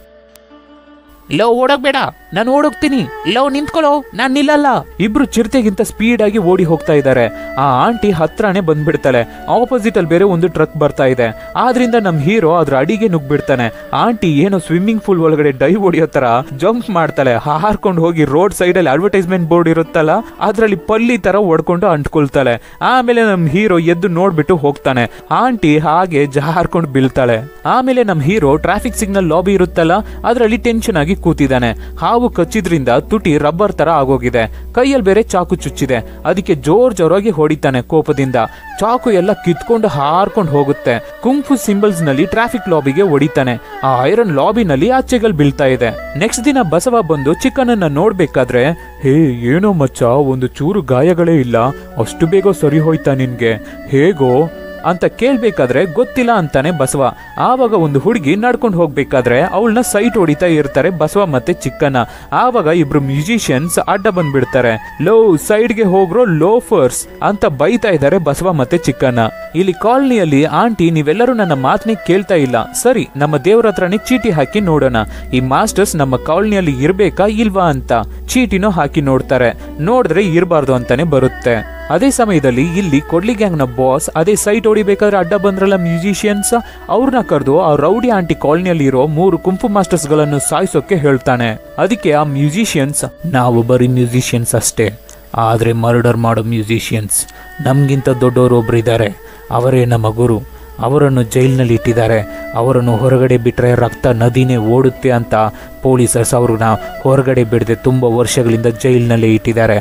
ಲೋ ಓಡೋಗ್ಬೇಡ, ನಾನು ಓಡೋಗ್ತೀನಿ. ಲೋ ನಿಂತ್ಕೊಳ್ಳೋ, ನಾನು ನಿಲ್ಲಲ್ಲ. ಇಬ್ರು ಚಿರತೆಗಿಂತ ಸ್ಪೀಡ್ ಆಗಿ ಓಡಿ ಹೋಗ್ತಾ ಇದ್ದಾರೆ. ಆ ಆಂಟಿ ಹತ್ರನೇ ಬಂದ್ಬಿಡ್ತಾಳೆ. ಆಪೋಸಿಟ್ ಅಲ್ಲಿ ಬೇರೆ ಒಂದು ಟ್ರಕ್ ಬರ್ತಾ ಇದೆ. ಆದ್ರಿಂದ ನಮ್ ಹೀರೋ ಅದ್ರ ಅಡಿಗೆ ನುಗ್ಬಿಡ್ತಾನೆ. ಆಂಟಿ ಏನೋ ಸ್ವಿಮ್ಮಿಂಗ್ ಪೂಲ್ ಒಳಗಡೆ ಡೈವ್ ಹೊಡಿಯೋ ತರ ಜಂಪ್ ಮಾಡ್ತಾಳೆ. ಹಾರ್ಕೊಂಡು ಹೋಗಿ ರೋಡ್ ಸೈಡ್ ಅಲ್ಲಿ ಅಡ್ವರ್ಟೈಸ್ಮೆಂಟ್ ಬೋರ್ಡ್ ಇರುತ್ತಲ್ಲ, ಅದ್ರಲ್ಲಿ ಪಲ್ಲಿ ತರ ಹೊಡ್ಕೊಂಡು ಅಂಟ್ಕೊಳ್ತಾಳೆ. ಆಮೇಲೆ ನಮ್ ಹೀರೋ ಎದ್ದು ನೋಡ್ಬಿಟ್ಟು ಹೋಗ್ತಾನೆ. ಆಂಟಿ ಹಾಗೆ ಜಾರ್ಕೊಂಡು ಬೀಳ್ತಾಳೆ. ಆಮೇಲೆ ನಮ್ ಹೀರೋ ಟ್ರಾಫಿಕ್ ಸಿಗ್ನಲ್ ಲಾಬಿ ಇರುತ್ತಲ್ಲ, ಅದ್ರಲ್ಲಿ ಟೆನ್ಷನ್ ಆಗಿ ಕೂತಿದ್ದಾನೆ. ಹಾವು ಕಚ್ಚಿದ್ರಿಂದ ತುಟಿ ರಬ್ಬರ್ ತರ ಆಗೋಗಿದೆ. ಕೈಯಲ್ಲಿ ಬೇರೆ ಚಾಕು ಚುಚ್ಚಿದೆ. ಅದಕ್ಕೆ ಜೋರಾಗಿ ಹೊಡಿತಾನೆ ಕೋಪದಿಂದ. ಚಾಕು ಎಲ್ಲ ಕಿತ್ಕೊಂಡು ಹಾರ್ಕೊಂಡು ಹೋಗುತ್ತೆ. ಕುಂಫು ಸಿಂಬಲ್ಸ್ ನಲ್ಲಿ ಟ್ರಾಫಿಕ್ ಲಾಬಿಗೆ ಹೊಡಿತಾನೆ. ಆ ಐರನ್ ಲಾಬಿನಲ್ಲಿ ಆಚೆಗಳು ಬೀಳ್ತಾ ಇದೆ. ನೆಕ್ಸ್ಟ್ ದಿನ ಬಸವ ಬಂದು ಚಿಕ್ಕನನ್ನ ನೋಡ್ಬೇಕಾದ್ರೆ, ಹೇ ಏನೋ ಮಚ್ಚ, ಒಂದು ಚೂರು ಗಾಯಗಳೇ ಇಲ್ಲ, ಅಷ್ಟು ಬೇಗ ಸರಿ ಹೋಯ್ತಾ ನಿನ್ಗೆ, ಹೇಗೋ ಅಂತ ಕೇಳ್ಬೇಕಾದ್ರೆ ಗೊತ್ತಿಲ್ಲ ಅಂತಾನೆ ಬಸವ. ಆವಾಗ ಒಂದು ಹುಡುಗಿ ನಡ್ಕೊಂಡು ಹೋಗ್ಬೇಕಾದ್ರೆ ಅವಳನ್ನ ಸೈಟ್ ಹೊಡಿತಾ ಇರ್ತಾರೆ ಬಸವ ಮತ್ತೆ ಚಿಕ್ಕನ. ಆವಾಗ ಇಬ್ರು ಮ್ಯೂಸಿಷಿಯನ್ಸ್ ಅಡ್ಡ ಬಂದ್ಬಿಡ್ತಾರೆ. ಲೋ ಸೈಡ್ಗೆ ಹೋಗ್ರೋ ಲೋಫರ್ಸ್ ಅಂತ ಬೈತಾ ಇದ್ದಾರೆ ಬಸವ ಮತ್ತೆ ಚಿಕ್ಕನ. ಇಲ್ಲಿ ಕಾಲನಿಯಲ್ಲಿ ಆಂಟಿ ನೀವೆಲ್ಲರೂ ನನ್ನ ಮಾತನ್ನೇ ಕೇಳ್ತಾ ಇಲ್ಲ, ಸರಿ ನಮ್ಮ ದೇವ್ರ ಹತ್ರನೇ ಚೀಟಿ ಹಾಕಿ ನೋಡೋಣ, ಈ ಮಾಸ್ಟರ್ಸ್ ನಮ್ಮ ಕಾಲನಿಯಲ್ಲಿ ಇರ್ಬೇಕಾ ಇಲ್ವಾ ಅಂತ ಚೀಟಿನೂ ಹಾಕಿ ನೋಡ್ತಾರೆ. ನೋಡಿದ್ರೆ ಇರಬಾರ್ದು ಅಂತಾನೆ ಬರುತ್ತೆ. ಅದೇ ಸಮಯದಲ್ಲಿ ಇಲ್ಲಿ ಕೊಡ್ಲಿ ಗ್ಯಾಂಗ್ ನ ಬಾಸ್ ಅದೇ ಸೈಟ್ ಹೊಡಿಬೇಕಾದ್ರೆ ಅಡ್ಡ ಬಂದ್ರಲ್ಲ ಮ್ಯೂಸಿಷಿಯನ್ಸ್, ಅವ್ರನ್ನ ಕರೆದು ಆ ರೌಡಿ ಆಂಟಿ ಕಾಲನಿಯಲ್ಲಿ ಇರೋ 3 ಕುಂಫು ಮಾಸ್ಟರ್ಸ್ ಗಳನ್ನು ಸಾಯಿಸೋಕೆ ಹೇಳ್ತಾನೆ. ಅದಕ್ಕೆ ಆ ಮ್ಯೂಸಿಷಿಯನ್ಸ್, ನಾವು ಬರೀ ಮ್ಯೂಸಿಷಿಯನ್ಸ್ ಅಷ್ಟೇ, ಆದ್ರೆ ಮರ್ಡರ್ ಮಾಡೋ ಮ್ಯೂಸಿಷಿಯನ್ಸ್ ನಮ್ಗಿಂತ ದೊಡ್ಡವರು ಒಬ್ರು ಇದ್ದಾರೆ, ಅವರೇ ನಮ್ಮ ಗುರು, ಅವರನ್ನು ಜೈಲಿನಲ್ಲಿ ಇಟ್ಟಿದ್ದಾರೆ, ಅವರನ್ನು ಹೊರಗಡೆ ಬಿಟ್ಟರೆ ರಕ್ತ ನದಿನೇ ಓಡುತ್ತೆ ಅಂತ ಪೊಲೀಸರ್ಸ್ ಅವ್ರನ್ನ ಹೊರಗಡೆ ಬಿಡದೆ ತುಂಬ ವರ್ಷಗಳಿಂದ ಜೈಲಿನಲ್ಲೇ ಇಟ್ಟಿದ್ದಾರೆ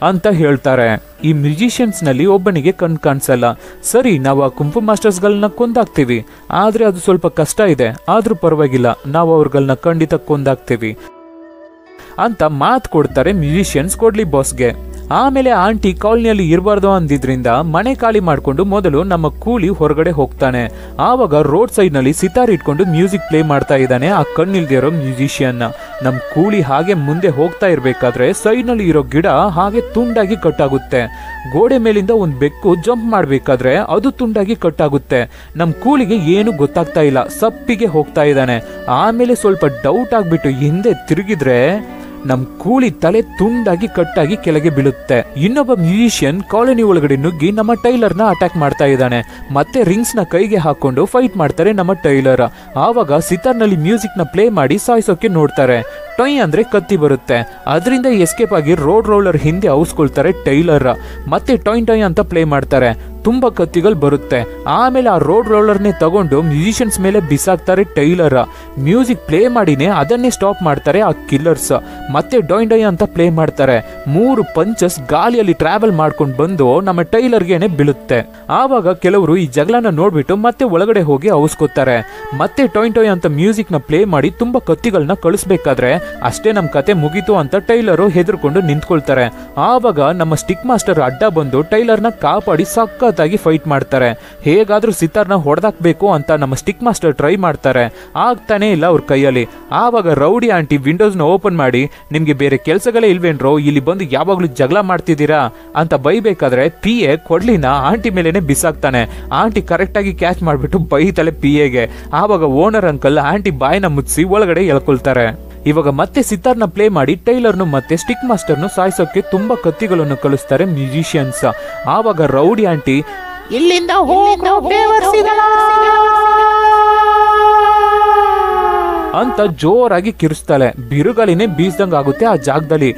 ಅಂತ ಹೇಳ್ತಾರೆ. ಈ ಮ್ಯೂಸಿಷಿಯನ್ಸ್ನಲ್ಲಿ ಒಬ್ಬನಿಗೆ ಕಾಣಿಸಲ್ಲ. ಸರಿ ನಾವು ಆ ಕುಂಫು ಮಾಸ್ಟರ್ಸ್ಗಳನ್ನ ಕೊಂದಾಕ್ತೀವಿ, ಆದರೆ ಅದು ಸ್ವಲ್ಪ ಕಷ್ಟ ಇದೆ, ಆದರೂ ಪರವಾಗಿಲ್ಲ, ನಾವು ಅವ್ರಗಳನ್ನ ಖಂಡಿತ ಕೊಂದಾಕ್ತೀವಿ ಅಂತ ಮಾತು ಕೊಡ್ತಾರೆ ಮ್ಯೂಸಿಷಿಯನ್ಸ್ ಕೊಡ್ಲಿ ಬಾಸ್ಗೆ. ಆಮೇಲೆ ಆಂಟಿ ಕಾಲನಿಯಲ್ಲಿ ಇರಬಾರ್ದು ಅಂದಿದ್ರಿಂದ ಮನೆ ಖಾಲಿ ಮಾಡ್ಕೊಂಡು ಮೊದಲು ನಮ್ಮ ಕೂಲಿ ಹೊರಗಡೆ ಹೋಗ್ತಾನೆ. ಆವಾಗ ರೋಡ್ ಸೈಡ್ ನಲ್ಲಿ ಸಿತಾರ್ ಇಟ್ಕೊಂಡು ಮ್ಯೂಸಿಕ್ ಪ್ಲೇ ಮಾಡ್ತಾ ಇದ್ದಾನೆ ಆ ಕಣ್ಣಿಲ್ದೇ ಇರೋ ಮ್ಯೂಸಿಷಿಯನ್. ನಮ್ ಕೂಲಿ ಹಾಗೆ ಮುಂದೆ ಹೋಗ್ತಾ ಇರ್ಬೇಕಾದ್ರೆ ಸೈಡ್ ನಲ್ಲಿ ಇರೋ ಗಿಡ ಹಾಗೆ ತುಂಡಾಗಿ ಕಟ್ಟಾಗುತ್ತೆ. ಗೋಡೆ ಮೇಲಿಂದ ಒಂದ್ ಬೆಕ್ಕು ಜಂಪ್ ಮಾಡ್ಬೇಕಾದ್ರೆ ಅದು ತುಂಡಾಗಿ ಕಟ್ಟಾಗುತ್ತೆ. ನಮ್ ಕೂಲಿಗೆ ಏನು ಗೊತ್ತಾಗ್ತಾ ಇಲ್ಲ, ಸಪ್ಪಿಗೆ ಹೋಗ್ತಾ ಇದ್ದಾನೆ. ಆಮೇಲೆ ಸ್ವಲ್ಪ ಡೌಟ್ ಆಗ್ಬಿಟ್ಟು ಹಿಂದೆ ತಿರುಗಿದ್ರೆ ನಮ್ ಕೂಲಿ ತಲೆ ತುಂಡಾಗಿ ಕಟ್ಟಾಗಿ ಕೆಳಗೆ ಬೀಳುತ್ತೆ. ಇನ್ನೊಬ್ಬ ಮ್ಯೂಸಿಷಿಯನ್ ಕಾಲನಿ ಒಳಗಡೆ ನುಗ್ಗಿ ನಮ್ಮ ಟೈಲರ್ನ ಅಟ್ಯಾಕ್ ಮಾಡ್ತಾ ಇದ್ದಾನೆ. ಮತ್ತೆ ರಿಂಗ್ಸ್ ನ ಕೈಗೆ ಹಾಕೊಂಡು ಫೈಟ್ ಮಾಡ್ತಾರೆ ನಮ್ಮ ಟೈಲರ್. ಆವಾಗ ಸಿತಾರ್ ನಲ್ಲಿ ಮ್ಯೂಸಿಕ್ ನ ಪ್ಲೇ ಮಾಡಿ ಸಾಯಿಸೋಕೆ ನೋಡ್ತಾರೆ. ಟೊಯ್ ಅಂದ್ರೆ ಕತ್ತಿ ಬರುತ್ತೆ, ಅದರಿಂದ ಎಸ್ಕೇಪ್ ಆಗಿ ರೋಡ್ ರೋಲರ್ ಹಿಂದೆ ಔಸ್ಕೊಳ್ತಾರೆ ಟೈಲರ್. ಮತ್ತೆ ಟೊಯ್ ಟೊಯ್ ಅಂತ ಪ್ಲೇ ಮಾಡ್ತಾರೆ, ತುಂಬಾ ಕತ್ತಿಗಳು ಬರುತ್ತೆ. ಆಮೇಲೆ ಆ ರೋಡ್ ರೋಲರ್ನೇ ತಗೊಂಡು ಮ್ಯೂಸಿಷಿಯನ್ಸ್ ಮೇಲೆ ಬಿಸಾಕ್ತಾರೆ ಟೈಲರ್. ಮ್ಯೂಸಿಕ್ ಪ್ಲೇ ಮಾಡಿನೇ ಅದನ್ನೇ ಸ್ಟಾಪ್ ಮಾಡ್ತಾರೆ ಆ ಕಿಲ್ಲರ್ಸ್. ಮತ್ತೆ ಡೊಯ್ ಡೊಯ್ ಅಂತ ಪ್ಲೇ ಮಾಡ್ತಾರೆ. 3 ಪಂಚಸ್ ಗಾಳಿಯಲ್ಲಿ ಟ್ರಾವೆಲ್ ಮಾಡ್ಕೊಂಡು ಬಂದು ನಮ್ಮ ಟೈಲರ್ಗೆನೆ ಬೀಳುತ್ತೆ. ಆವಾಗ ಕೆಲವರು ಈ ಜಗಳನ ನೋಡ್ಬಿಟ್ಟು ಮತ್ತೆ ಒಳಗಡೆ ಹೋಗಿ ಔಸ್ಕೋತಾರೆ. ಮತ್ತೆ ಟೊಯ್ ಟೊಯ್ ಅಂತ ಮ್ಯೂಸಿಕ್ ನ ಪ್ಲೇ ಮಾಡಿ ತುಂಬಾ ಕತ್ತಿಗಳನ್ನ ಕಳಿಸ್ಬೇಕಾದ್ರೆ ಅಷ್ಟೇ ನಮ್ ಕತೆ ಮುಗೀತು ಅಂತ ಟೈಲರು ಹೆದರ್ಕೊಂಡು ನಿಂತ್ಕೊಳ್ತಾರೆ. ಆವಾಗ ನಮ್ಮ ಸ್ಟಿಕ್ ಮಾಸ್ಟರ್ ಅಡ್ಡ ಬಂದು ಟೈಲರ್ನ ಕಾಪಾಡಿ ಸಖತ್ತಾಗಿ ಫೈಟ್ ಮಾಡ್ತಾರೆ. ಹೇಗಾದ್ರೂ ಸಿತಾರ್ನ ಹೊಡೆದಾಕ್ಬೇಕು ಅಂತ ನಮ್ಮ ಸ್ಟಿಕ್ ಮಾಸ್ಟರ್ ಟ್ರೈ ಮಾಡ್ತಾರೆ, ಆಗ್ತಾನೆ ಇಲ್ಲ ಅವ್ರ ಕೈಯಲ್ಲಿ. ಆವಾಗ ರೌಡಿ ಆಂಟಿ ವಿಂಡೋಸ್ ನ ಓಪನ್ ಮಾಡಿ, ನಿಮ್ಗೆ ಬೇರೆ ಕೆಲ್ಸಗಳೇ ಇಲ್ವೇನ್ರೋ, ಇಲ್ಲಿ ಬಂದು ಯಾವಾಗ್ಲೂ ಜಗಳ ಮಾಡ್ತಿದ್ದೀರಾ ಅಂತ ಬೈಬೇಕಾದ್ರೆ ಪಿಎ ಕೊಡ್ಲಿನ ಆಂಟಿ ಮೇಲೆನೆ ಬಿಸಾಕ್ತಾನೆ. ಆಂಟಿ ಕರೆಕ್ಟ್ ಆಗಿ ಕ್ಯಾಚ್ ಮಾಡ್ಬಿಟ್ಟು ಬೈತಾಳೆ ಪಿಎಗೆ. ಆವಾಗ ಓನರ್ ಅಂಕಲ್ ಆಂಟಿ ಬಾಯಿನ ಮುಚ್ಚಿಸಿ ಒಳಗಡೆ ಎಳ್ಕೊಳ್ತಾರೆ. ಇವಾಗ ಮತ್ತೆ ಸಿತಾರ್ನ ಪ್ಲೇ ಮಾಡಿ ಟೈಲರ್ನು ಮತ್ತೆ ಸ್ಟಿಕ್ ಮಾಸ್ಟರ್ನು ಸಾಯಿಸೋಕೆ ತುಂಬಾ ಕತ್ತಿಗಳನ್ನು ಕಳಿಸ್ತಾರೆ ಮ್ಯೂಸಿಷಿಯನ್ಸ್. ಆವಾಗ ರೌಡಿ ಆಂಟಿ, ಇಲ್ಲಿಂದ ಹೋಗ್ರೋ ಬೇವರ್ಸಿಗಳ ಅಂತ ಜೋರಾಗಿ ಕಿರಿಸ್ತಾಳೆ. ಬಿರುಗಾಳಿನೇ ಬೀಸ್ದಂಗ್ ಆಗುತ್ತೆ ಆ ಜಾಗದಲ್ಲಿ.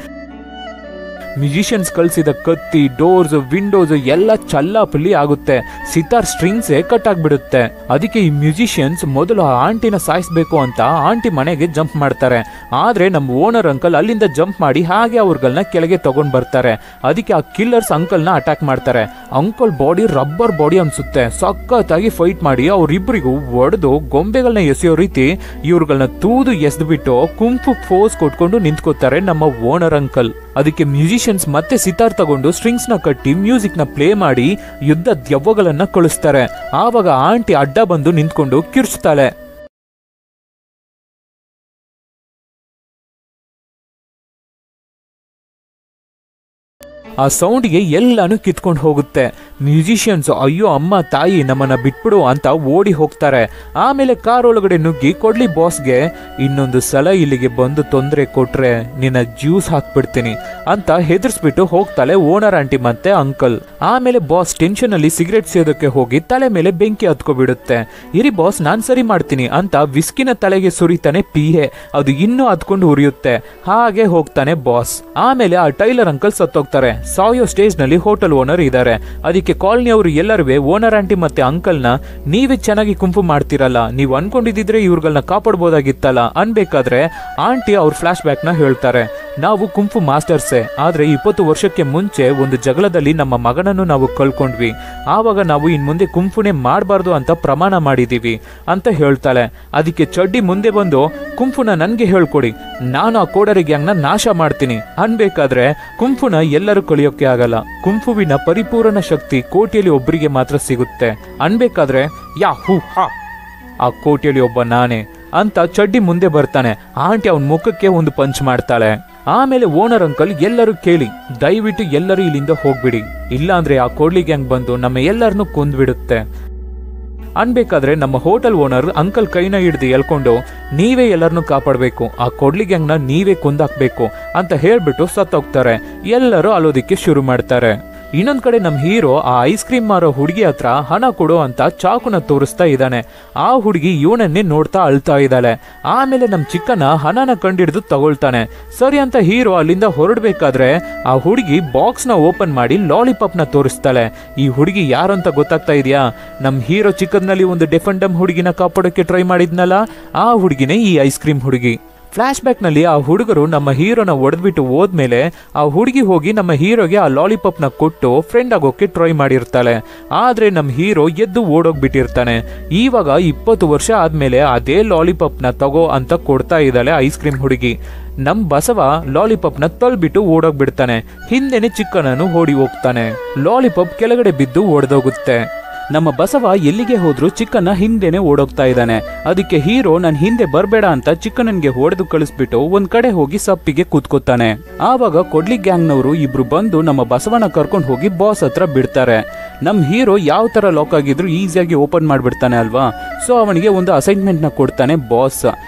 ಮ್ಯೂಸಿಷಿಯನ್ಸ್ ಕಳ್ಸಿದ ಕತ್ತಿ, ಡೋರ್ಸ್, ವಿಂಡೋಸ್ ಎಲ್ಲ ಚಲ್ಲಾಪಲ್ಲಿ ಆಗುತ್ತೆ. ಸಿತಾರ್ ಸ್ಟ್ರಿಂಗ್ಸ್ ಕಟ್ ಆಗ್ಬಿಡುತ್ತೆ. ಅದಕ್ಕೆ ಈ ಮ್ಯೂಸಿಷಿಯನ್ಸ್ ಮೊದಲು ಆ ಆಂಟಿನ ಸಾಯಿಸ್ಬೇಕು ಅಂತ ಆಂಟಿ ಮನೆಗೆ ಜಂಪ್ ಮಾಡ್ತಾರೆ. ಆದ್ರೆ ನಮ್ಮ ಓನರ್ ಅಂಕಲ್ ಅಲ್ಲಿಂದ ಜಂಪ್ ಮಾಡಿ ಹಾಗೆ ಅವ್ರಗಳನ್ನ ಕೆಳಗೆ ತಗೊಂಡ್ ಬರ್ತಾರೆ. ಅದಕ್ಕೆ ಆ ಕಿಲ್ಲರ್ಸ್ ಅಂಕಲ್ನ ಅಟ್ಯಾಕ್ ಮಾಡ್ತಾರೆ. ಅಂಕಲ್ ಬಾಡಿ ರಬ್ಬರ್ ಬಾಡಿ ಅನ್ಸುತ್ತೆ. ಸಖತ್ತಾಗಿ ಫೈಟ್ ಮಾಡಿ ಅವ್ರಿಬ್ರಿಗೂ ಒಡೆದು ಗೊಂಬೆಗಳನ್ನ ಎಸೆಯೋ ರೀತಿ ಇವ್ರುಗಳನ್ನ ತೂದು ಎಸ್ದು ಬಿಟ್ಟು ಕುಂಫು ಫೋಸ್ ಕೊಟ್ಕೊಂಡು ನಿಂತ್ಕೋತಾರೆ ನಮ್ಮ ಓನರ್ ಅಂಕಲ್. ಅದಕ್ಕೆ ಮ್ಯೂಸಿಷಿಯನ್ಸ್ ಮತ್ತೆ ಸಿತಾರ್ ತಗೊಂಡು ಸ್ಟ್ರಿಂಗ್ಸ್ ನ ಕಟ್ಟಿ ಮ್ಯೂಸಿಕ್ ನ ಪ್ಲೇ ಮಾಡಿ ಯುದ್ಧ ದೆವ್ವಗಳನ್ನ ಕಳಿಸ್ತಾರೆ. ಆವಾಗ ಆಂಟಿ ಅಡ್ಡ ಬಂದು ನಿಂತ್ಕೊಂಡು ಕಿರ್ಚ್ತಾಳೆ. ಆ ಸೌಂಡ್ಗೆ ಎಲ್ಲಾನು ಕಿತ್ಕೊಂಡು ಹೋಗುತ್ತೆ. ಮ್ಯೂಸಿಷಿಯನ್ಸ್ ಅಯ್ಯೋ ಅಮ್ಮ ತಾಯಿ ನಮ್ಮನ್ನ ಬಿಟ್ಬಿಡು ಅಂತ ಓಡಿ ಹೋಗ್ತಾರೆ. ಆಮೇಲೆ ಕಾರ್ ಒಳಗಡೆ ನುಗ್ಗಿ ಕೊಡ್ಲಿ ಬಾಸ್ಗೆ, ಇನ್ನೊಂದು ಸಲ ಇಲ್ಲಿಗೆ ಬಂದು ತೊಂದರೆ ಕೊಟ್ರೆ ನಿನ್ನ ಜ್ಯೂಸ್ ಹಾಕ್ಬಿಡ್ತೀನಿ ಅಂತ ಹೆದರ್ಸ್ಬಿಟ್ಟು ಹೋಗ್ತಾಳೆ ಓನರ್ ಆಂಟಿ ಮತ್ತೆ ಅಂಕಲ್. ಆಮೇಲೆ ಬಾಸ್ ಟೆನ್ಷನ್ ಅಲ್ಲಿ ಸಿಗರೇಟ್ ಸೇದೋಕೆ ಹೋಗಿ ತಲೆ ಮೇಲೆ ಬೆಂಕಿ ಹತ್ಕೊಬಿಡುತ್ತೆ. ಇರಿ ಬಾಸ್ ನಾನ್ ಸರಿ ಮಾಡ್ತೀನಿ ಅಂತ ವಿಸ್ಕಿನ ತಲೆಗೆ ಸುರಿತಾನೆ ಪಿಹೆ. ಅದು ಇನ್ನೂ ಹತ್ಕೊಂಡು ಉರಿಯುತ್ತೆ. ಹಾಗೆ ಹೋಗ್ತಾನೆ ಬಾಸ್. ಆಮೇಲೆ ಆ ಟೈಲರ್ ಅಂಕಲ್ ಸತ್ತೋಗ್ತಾರೆ. ಸಾಯೋ ಸ್ಟೇಜ್ ನಲ್ಲಿ ಹೋಟೆಲ್ ಓನರ್ ಇದ್ದಾರೆ. ಅದಕ್ಕೆ ಕಾಲನಿ ಅವರು ಎಲ್ಲರೂ ಓನರ್ ಆಂಟಿ ಮತ್ತೆ ಅಂಕಲ್ನ ನೀವೇ ಚೆನ್ನಾಗಿ ಕುಂಫು ಮಾಡ್ತಿರಲ್ಲ, ನೀವು ಅನ್ಕೊಂಡಿದ್ರೆ ಇವ್ರುಗಳನ್ನ ಕಾಪಾಡ್ಬೋದಾಗಿತ್ತಲ್ಲ ಅನ್ಬೇಕಾದ್ರೆ ಆಂಟಿ ಅವ್ರ ಫ್ಲಾಶ್ ಬ್ಯಾಕ್ ನ ಹೇಳ್ತಾರೆ. ನಾವು ಕುಂಫು ಮಾಸ್ಟರ್ಸೇ, ಆದ್ರೆ 20 ವರ್ಷಕ್ಕೆ ಮುಂಚೆ ಒಂದು ಜಗಳದಲ್ಲಿ ನಮ್ಮ ಮಗನನ್ನು ನಾವು ಕಳ್ಕೊಂಡ್ವಿ. ಆವಾಗ ನಾವು ಇನ್ ಮುಂದೆ ಕುಂಫುನೇ ಮಾಡಬಾರ್ದು ಅಂತ ಪ್ರಮಾಣ ಮಾಡಿದೀವಿ ಅಂತ ಹೇಳ್ತಾಳೆ. ಅದಕ್ಕೆ ಚಡ್ಡಿ ಮುಂದೆ ಬಂದು ಕುಂಫುನ ನನ್ಗೆ ಹೇಳ್ಕೊಡಿ, ನಾನು ಆ ಕೋಡರಿ ಗ್ಯಾಂಗ್ನ ನಾಶ ಮಾಡ್ತೀನಿ ಅನ್ಬೇಕಾದ್ರೆ ಕುಂಫುನ ಎಲ್ಲರೂ ಕಳಿಯೋಕೆ ಆಗಲ್ಲ. ಕುಂಫುವಿನ ಪರಿಪೂರ್ಣ ಶಕ್ತಿ ಕೋಟಿಯಲ್ಲಿ ಒಬ್ಬರಿಗೆ ಮಾತ್ರ ಸಿಗುತ್ತೆ ಅನ್ಬೇಕಾದ್ರೆ ಯಾ ಹೂ ಹಾ ಆ ಕೋಟಿಯಲ್ಲಿ ಒಬ್ಬ ನಾನೇ ಅಂತ ಚಡ್ಡಿ ಮುಂದೆ ಬರ್ತಾನೆ. ಆಂಟಿ ಅವನ ಮುಖಕ್ಕೆ ಒಂದು ಪಂಚ್ ಮಾಡ್ತಾಳೆ. ಆಮೇಲೆ ಓನರ್ ಅಂಕಲ್ ಎಲ್ಲರೂ ಕೇಳಿ ದಯವಿಟ್ಟು ಎಲ್ಲರೂ ಇಲ್ಲಿಂದ ಹೋಗ್ಬಿಡಿ, ಇಲ್ಲಾಂದ್ರೆ ಆ ಕೋಡ್ಲಿ ಗ್ಯಾಂಗ್ ಬಂದು ನಮ್ಮ ಎಲ್ಲರನ್ನೂ ಕೊಂದ್ಬಿಡುತ್ತೆ ಅನ್ಬೇಕಾದ್ರೆ ನಮ್ಮ ಹೋಟೆಲ್ ಓನರ್ ಅಂಕಲ್ ಕೈನ ಹಿಡಿದು ಎಳ್ಕೊಂಡು ನೀವೇ ಎಲ್ಲರನ್ನೂ ಕಾಪಾಡಬೇಕು, ಆ ಕೊಡ್ಲಿ ಗ್ಯಾಂಗ್ನ ನೀವೇ ಕೊಂದಾಕ್ಬೇಕು ಅಂತ ಹೇಳ್ಬಿಟ್ಟು ಸತ್ತೋಗ್ತಾರೆ. ಎಲ್ಲರೂ ಅಲೋದಿಕ್ಕೆ ಶುರು ಮಾಡ್ತಾರೆ. ಇನ್ನೊಂದ್ ಕಡೆ ನಮ್ ಹೀರೋ ಆ ಐಸ್ ಕ್ರೀಮ್ ಮಾರೋ ಹುಡುಗಿ ಹತ್ರ ಹಣ ಕೊಡು ಅಂತ ಚಾಕುನ ತೋರಿಸ್ತಾ ಇದ್ದಾನೆ. ಆ ಹುಡುಗಿ ಇವನನ್ನೇ ನೋಡ್ತಾ ಅಳ್ತಾ ಇದ್ದಾಳೆ. ಆಮೇಲೆ ನಮ್ ಚಿಕ್ಕನ ಹಣನ ಕಂಡಿಡಿದು ತಗೊಳ್ತಾನೆ. ಸರಿ ಅಂತ ಹೀರೋ ಅಲ್ಲಿಂದ ಹೊರಡ್ಬೇಕಾದ್ರೆ ಆ ಹುಡುಗಿ ಬಾಕ್ಸ್ ನ ಓಪನ್ ಮಾಡಿ ಲಾಲಿಪಾಪ್ ನ ತೋರಿಸ್ತಾಳೆ. ಈ ಹುಡುಗಿ ಯಾರು ಅಂತ ಗೊತ್ತಾಗ್ತಾ ಇದೆಯಾ? ನಮ್ ಹೀರೋ ಚಿಕ್ಕದ್ನಲ್ಲಿ ಒಂದು ಡೆಫೆಂಡಮ್ ಹುಡುಗಿನ ಕಾಪಾಡೋಕೆ ಟ್ರೈ ಮಾಡಿದ್ನಲ್ಲ, ಆ ಹುಡುಗಿನೇ ಈ ಐಸ್ ಕ್ರೀಮ್ ಹುಡುಗಿ. ಫ್ಲಾಶ್ ಬ್ಯಾಕ್ ನಲ್ಲಿ ಆ ಹುಡುಗರು ನಮ್ಮ ಹೀರೋನ ಒಡೆದ್ಬಿಟ್ಟು ಹೋದ್ಮೇಲೆ ಆ ಹುಡುಗಿ ಹೋಗಿ ನಮ್ಮ ಹೀರೋಗೆ ಆ ಲಾಲಿಪಾಪ್ ನ ಕೊಟ್ಟು ಫ್ರೆಂಡ್ ಆಗೋಕೆ ಟ್ರೈ ಮಾಡಿರ್ತಾಳೆ. ಆದ್ರೆ ನಮ್ಮ ಹೀರೋ ಎದ್ದು ಓಡೋಗ್ಬಿಟ್ಟಿರ್ತಾನೆ. ಇವಾಗ 20 ವರ್ಷ ಆದ್ಮೇಲೆ ಅದೇ ಲಾಲಿಪಾಪ್ ನ ತಗೋ ಅಂತ ಕೊಡ್ತಾ ಇದ್ದಾಳೆ ಐಸ್ ಕ್ರೀಮ್ ಹುಡುಗಿ. ನಮ್ ಬಸವ ಲಾಲಿಪಾಪ್ ನ ತಳ್ಬಿಟ್ಟು ಓಡೋಗ್ಬಿಡ್ತಾನೆ. ಹಿಂದೆನೆ ಚಿಕ್ಕನನ್ನು ಓಡಿ ಹೋಗ್ತಾನೆ. ಲಾಲಿಪಾಪ್ ಕೆಳಗಡೆ ಬಿದ್ದು ಒಡೆದೋಗುತ್ತೆ. ನಮ್ಮ ಬಸವ ಎಲ್ಲಿಗೆ ಹೋದ್ರು ಚಿಕ್ಕನ್ನ ಹಿಂದೆನೆ ಓಡೋಗ್ತಾ ಇದ್ದಾನೆ. ಅದಕ್ಕೆ ಹೀರೋ ನನ್ ಹಿಂದೆ ಬರ್ಬೇಡ ಅಂತ ಚಿಕ್ಕನನ್ಗೆ ಹೊಡೆದು ಕಳಿಸ್ಬಿಟ್ಟು ಒಂದ್ ಕಡೆ ಹೋಗಿ ಸಪ್ಪಿಗೆ ಕೂತ್ಕೋತಾನೆ. ಆವಾಗ ಕೊಡ್ಲಿ ಗ್ಯಾಂಗ್ನವರು ಇಬ್ರು ಬಂದು ನಮ್ಮ ಬಸವನ ಕರ್ಕೊಂಡು ಹೋಗಿ ಬಾಸ್ ಹತ್ರ ಬಿಡ್ತಾರೆ. ನಮ್ ಹೀರೋ ಯಾವ ತರ ಲಾಕ್ ಆಗಿದ್ರು ಈಸಿಯಾಗಿ ಓಪನ್ ಮಾಡ್ಬಿಡ್ತಾನೆ ಅಲ್ವಾ. ಸೊ ಅವನಿಗೆ ಒಂದು ಅಸೈನ್ಮೆಂಟ್ ನ ಕೊಡ್ತಾನೆ ಬಾಸ್.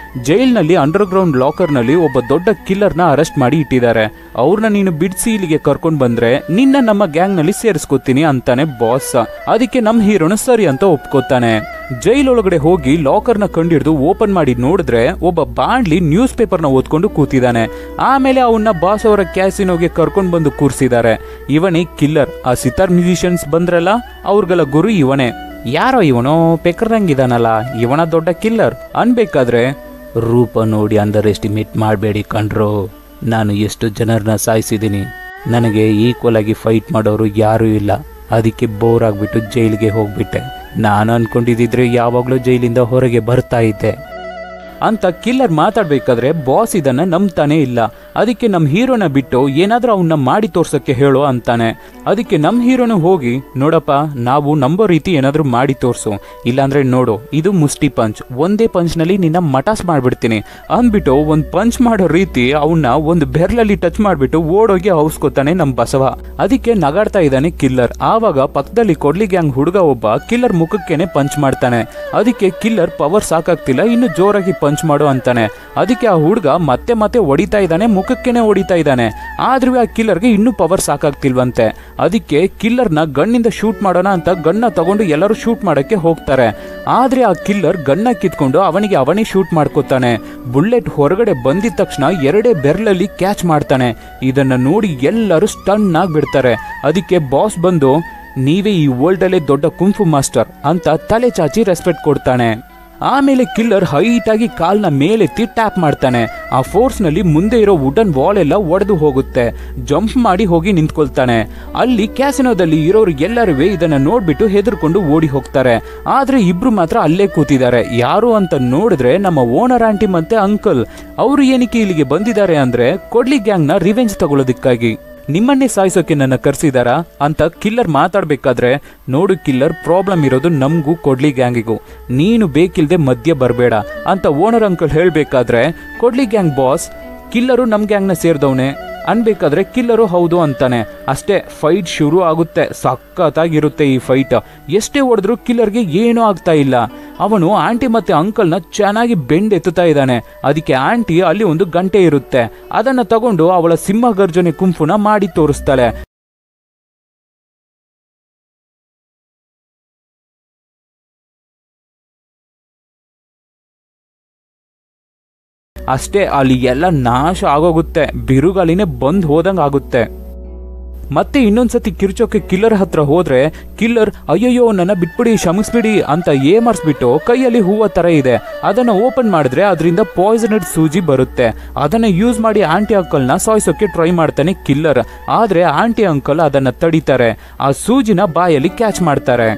ಜೈಲ್ ನಲ್ಲಿ ಅಂಡರ್ ಗ್ರೌಂಡ್ ಲಾಕರ್ ನಲ್ಲಿ ಒಬ್ಬ ದೊಡ್ಡ ಕಿಲ್ಲರ್ ನ ಅರೆಸ್ಟ್ ಮಾಡಿ ಇಟ್ಟಿದ್ದಾರೆ. ಅವ್ರನ್ನ ನೀನು ಬಿಡಿಸಿ ಇಲ್ಲಿಗೆ ಕರ್ಕೊಂಡ್ ಬಂದ್ರೆ ನಿನ್ನ ನಮ್ಮ ಗ್ಯಾಂಗ್ ನಲ್ಲಿ ಸೇರಿಸ್ಕೊತೀನಿ ಅಂತಾನೆ ಬಾಸ್. ಅದಕ್ಕೆ ನಮ್ ಹೀರೋನ ಸರಿ ಅಂತ ಒಪ್ಕೋತಾನೆ. ಜೈಲ್ ಒಳಗಡೆ ಹೋಗಿ ಲಾಕರ್ ನ ಕಂಡಿಡ್ದು ಓಪನ್ ಮಾಡಿ ನೋಡಿದ್ರೆ ಒಬ್ಬ ಬಾಂಡ್ಲಿ ನ್ಯೂಸ್ ಪೇಪರ್ ನ ಓದ್ಕೊಂಡು ಕೂತಿದ್ದಾನೆ. ಆಮೇಲೆ ಅವನ್ನ ಬಾಸ್ ಅವರ ಕ್ಯಾಸಿನೋಗೆ ಕರ್ಕೊಂಡ್ ಬಂದು ಕೂರಿಸಿದ್ದಾರೆ. ಇವನೇ ಕಿಲ್ಲರ್. ಆ ಸಿತಾರ್ ಮ್ಯೂಸಿಷಿಯನ್ಸ್ ಬಂದ್ರಲ್ಲ ಅವ್ರಗಳ ಗುರು ಇವನೇ. ಯಾರೋ ಇವನು ಪೆಕರ್ದಂಗಿದಾನಲ್ಲ, ಇವನ ದೊಡ್ಡ ಕಿಲ್ಲರ್ ಅನ್ಬೇಕಾದ್ರೆ ರೂಪ ನೋಡಿ ಅಂಡರ್ ಎಸ್ಟಿಮೇಟ್ ಮಾಡಬೇಡಿ ಕಣ್ರೋ, ನಾನು ಎಷ್ಟು ಜನರನ್ನ ಸಾಯಿಸಿದ್ದೀನಿ, ನನಗೆ ಈಕ್ವಲ್ ಆಗಿ ಫೈಟ್ ಮಾಡೋರು ಯಾರೂ ಇಲ್ಲ, ಅದಕ್ಕೆ ಬೋರ್ ಆಗ್ಬಿಟ್ಟು ಜೈಲಿಗೆ ಹೋಗ್ಬಿಟ್ಟೆ, ನಾನು ಅನ್ಕೊಂಡಿದ್ರೆ ಯಾವಾಗ್ಲೂ ಜೈಲಿಂದ ಹೊರಗೆ ಬರ್ತಾ ಇದ್ದೆ ಅಂತ ಕಿಲ್ಲರ್ ಮಾತಾಡ್ಬೇಕಾದ್ರೆ ಬಾಸ್ ಇದನ್ನ ನಂಬ್ತಾನೆ ಇಲ್ಲ. ಅದಕ್ಕೆ ನಮ್ ಹೀರೋನ ಬಿಟ್ಟು ಏನಾದ್ರೂ ಅವನ್ನ ಮಾಡಿ ತೋರ್ಸಕ್ಕೆ ಹೇಳೋ ಅಂತಾನೆ. ಅದಕ್ಕೆ ನಮ್ ಹೀರೋನು ಹೋಗಿ ನೋಡಪ್ಪ ನಾವು ನಂಬೋ ರೀತಿ ಏನಾದ್ರೂ ಮಾಡಿ ತೋರ್ಸು, ಇಲ್ಲಾಂದ್ರೆ ನೋಡು ಇದು ಮುಷ್ಟಿ ಪಂಚ್, ಒಂದೇ ಪಂಚ್ ನಲ್ಲಿ ನಿನ್ನ ಮಟಾಸ್ ಮಾಡ್ಬಿಡ್ತೀನಿ ಅಂದ್ಬಿಟ್ಟು ಒಂದ್ ಪಂಚ್ ಮಾಡೋ ರೀತಿ ಅವನ್ನ ಒಂದು ಬೆರ್ಲಲ್ಲಿ ಟಚ್ ಮಾಡ್ಬಿಟ್ಟು ಓಡೋಗಿ ಹೌಸ್ಕೋತಾನೆ ನಮ್ ಬಸವ. ಅದಕ್ಕೆ ನಗಾಡ್ತಾ ಇದ್ದಾನೆ ಕಿಲ್ಲರ್. ಆವಾಗ ಪಕ್ಕದಲ್ಲಿ ಕೊಡ್ಲಿ ಗ್ಯಾಂಗ್ ಹುಡುಗ ಒಬ್ಬ ಕಿಲ್ಲರ್ ಮುಖಕ್ಕೇನೆ ಪಂಚ್ ಮಾಡ್ತಾನೆ. ಅದಕ್ಕೆ ಕಿಲ್ಲರ್ ಪವರ್ ಸಾಕಾಗ್ತಿಲ್ಲ, ಇನ್ನು ಜೋರಾಗಿ ಪಂಚ್ ಮಾಡು ಅಂತಾನೆ. ಅದಕ್ಕೆ ಆ ಹುಡುಗ ಮತ್ತೆ ಮತ್ತೆ ಹೊಡಿತಾ ಇದ್ದಾನೆ, ಮುಖಕ್ಕೇನೆ ಹೊಡಿತಾ ಇದ್ದಾನೆ. ಆದ್ರೂ ಆ ಕಿಲ್ಲರ್ಗೆ ಇನ್ನೂ ಪವರ್ ಸಾಕಾಗ್ತಿಲ್ವಂತೆ. ಅದಕ್ಕೆ ಕಿಲ್ಲರ್ನ ಗನ್ನಿಂದ ಶೂಟ್ ಮಾಡೋಣ ಅಂತ ಗನ್ನ ತಗೊಂಡು ಎಲ್ಲರೂ ಶೂಟ್ ಮಾಡಕ್ಕೆ ಹೋಗ್ತಾರೆ. ಆದ್ರೆ ಆ ಕಿಲ್ಲರ್ ಗನ್ನ ಕಿತ್ಕೊಂಡು ಅವನೇ ಶೂಟ್ ಮಾಡ್ಕೋತಾನೆ. ಬುಲೆಟ್ ಹೊರಗಡೆ ಬಂದಿದ ತಕ್ಷಣ ಎರಡೇ ಬೆರಳಲ್ಲಿ ಕ್ಯಾಚ್ ಮಾಡ್ತಾನೆ. ಇದನ್ನ ನೋಡಿ ಎಲ್ಲರೂ ಸ್ಟನ್ ಆಗ್ಬಿಡ್ತಾರೆ. ಅದಕ್ಕೆ ಬಾಸ್ ಬಂದು ನೀವೇ ಈ ವರ್ಲ್ಡ್ ಅಲ್ಲೇ ದೊಡ್ಡ ಕುಂಫು ಮಾಸ್ಟರ್ ಅಂತ ತಲೆ ಚಾಚಿ ರೆಸ್ಪೆಕ್ಟ್ ಕೊಡ್ತಾನೆ. ಆಮೇಲೆ ಕಿಲ್ಲರ್ ಹೈಟ್ ಆಗಿ ಕಾಲ್ನ ಮೇಲೆತ್ತಿ ಟ್ಯಾಪ್ ಮಾಡ್ತಾನೆ. ಆ ಫೋರ್ಸ್ ನಲ್ಲಿ ಮುಂದೆ ಇರೋ ವುಡನ್ ವಾಲ್ ಎಲ್ಲ ಒಡೆದು ಹೋಗುತ್ತೆ. ಜಂಪ್ ಮಾಡಿ ಹೋಗಿ ನಿಂತ್ಕೊಳ್ತಾನೆ. ಅಲ್ಲಿ ಕ್ಯಾಸಿನೋದಲ್ಲಿ ಇರೋರು ಎಲ್ಲರೂ ಇದನ್ನ ನೋಡ್ಬಿಟ್ಟು ಹೆದರ್ಕೊಂಡು ಓಡಿ ಹೋಗ್ತಾರೆ. ಆದ್ರೆ ಇಬ್ರು ಮಾತ್ರ ಅಲ್ಲೇ ಕೂತಿದ್ದಾರೆ. ಯಾರು ಅಂತ ನೋಡಿದ್ರೆ ನಮ್ಮ ಓನರ್ ಆಂಟಿ ಮತ್ತೆ ಅಂಕಲ್. ಅವರು ಏನಕ್ಕೆ ಇಲ್ಲಿಗೆ ಬಂದಿದ್ದಾರೆ ಅಂದ್ರೆ ಕೊಡ್ಲಿ ಗ್ಯಾಂಗ್ ನ ರಿವೆಂಜ್ ತಗೊಳ್ಳೋದಕ್ಕಾಗಿ. ನಿಮ್ಮನ್ನೇ ಸಾಯಿಸೋಕೆ ನನ್ನ ಕರ್ಸಿದಾರಾ ಅಂತ ಕಿಲ್ಲರ್ ಮಾತಾಡ್ಬೇಕಾದ್ರೆ, ನೋಡು ಕಿಲ್ಲರ್, ಪ್ರಾಬ್ಲಮ್ ಇರೋದು ನಮಗೂ ಕೊಡ್ಲಿ ಗ್ಯಾಂಗಿಗೂ, ನೀನು ಬೇಕಿಲ್ದೆ ಮಧ್ಯ ಬರಬೇಡ ಅಂತ ಓನರ್ ಅಂಕಲ್ ಹೇಳ್ಬೇಕಾದ್ರೆ, ಕೊಡ್ಲಿ ಗ್ಯಾಂಗ್ ಬಾಸ್ ಕಿಲ್ಲರು ನಮ್ ಗ್ಯಾಂಗ್ನ ಸೇರಿದವನೇ ಅನ್ಬೇಕಾದ್ರೆ ಕಿಲ್ಲರು ಹೌದು ಅಂತಾನೆ. ಅಷ್ಟೇ ಫೈಟ್ ಶುರು ಆಗುತ್ತೆ. ಸಖತ್ತಾಗಿರುತ್ತೆ ಈ ಫೈಟ್. ಎಷ್ಟೇ ಹೊಡೆದ್ರು ಕಿಲ್ಲರ್ಗೆ ಏನೂ ಆಗ್ತಾ ಇಲ್ಲ. ಅವನು ಆಂಟಿ ಮತ್ತೆ ಅಂಕಲ್ನ ಚೆನ್ನಾಗಿ ಬೆಂಡ್ ಎತ್ತುತ್ತಾ ಇದ್ದಾನೆ. ಅದಕ್ಕೆ ಆಂಟಿ ಅಲ್ಲಿ ಒಂದು ಗಂಟೆ ಇರುತ್ತೆ, ಅದನ್ನ ತಗೊಂಡು ಅವಳ ಸಿಂಹ ಗರ್ಜನೆ ಕುಂಫುನ ಮಾಡಿ ತೋರಿಸ್ತಾಳೆ. ಅಷ್ಟೇ ಅಲ್ಲಿ ಎಲ್ಲ ನಾಶ ಆಗೋಗುತ್ತೆ. ಬಿರುಗಾಲಿನೇ ಬಂದ್ ಹೋದಂಗ ಆಗುತ್ತೆ. ಮತ್ತೆ ಇನ್ನೊಂದ್ಸತಿ ಕಿರ್ಚೋಕೆ ಕಿಲ್ಲರ್ ಹತ್ರ ಹೋದ್ರೆ ಕಿಲ್ಲರ್ ಅಯ್ಯಯ್ಯೋ ನನ್ನ ಬಿಟ್ಬಿಡಿ, ಕ್ಷಮಿಸ್ಬಿಡಿ ಅಂತ ಏಮರ್ಸ್ಬಿಟ್ಟು ಕೈಯಲ್ಲಿ ಹೂವ ತರ ಇದೆ ಅದನ್ನ ಓಪನ್ ಮಾಡಿದ್ರೆ ಅದರಿಂದ ಪಾಯ್ಸನಡ್ ಸೂಜಿ ಬರುತ್ತೆ. ಅದನ್ನ ಯೂಸ್ ಮಾಡಿ ಆಂಟಿ ಅಂಕಲ್ನ ಸಾಯಿಸೋಕೆ ಟ್ರೈ ಮಾಡ್ತಾನೆ ಕಿಲ್ಲರ್. ಆದ್ರೆ ಆಂಟಿ ಅಂಕಲ್ ಅದನ್ನ ತಡಿತಾರೆ. ಆ ಸೂಜಿನ ಬಾಯಲ್ಲಿ ಕ್ಯಾಚ್ ಮಾಡ್ತಾರೆ.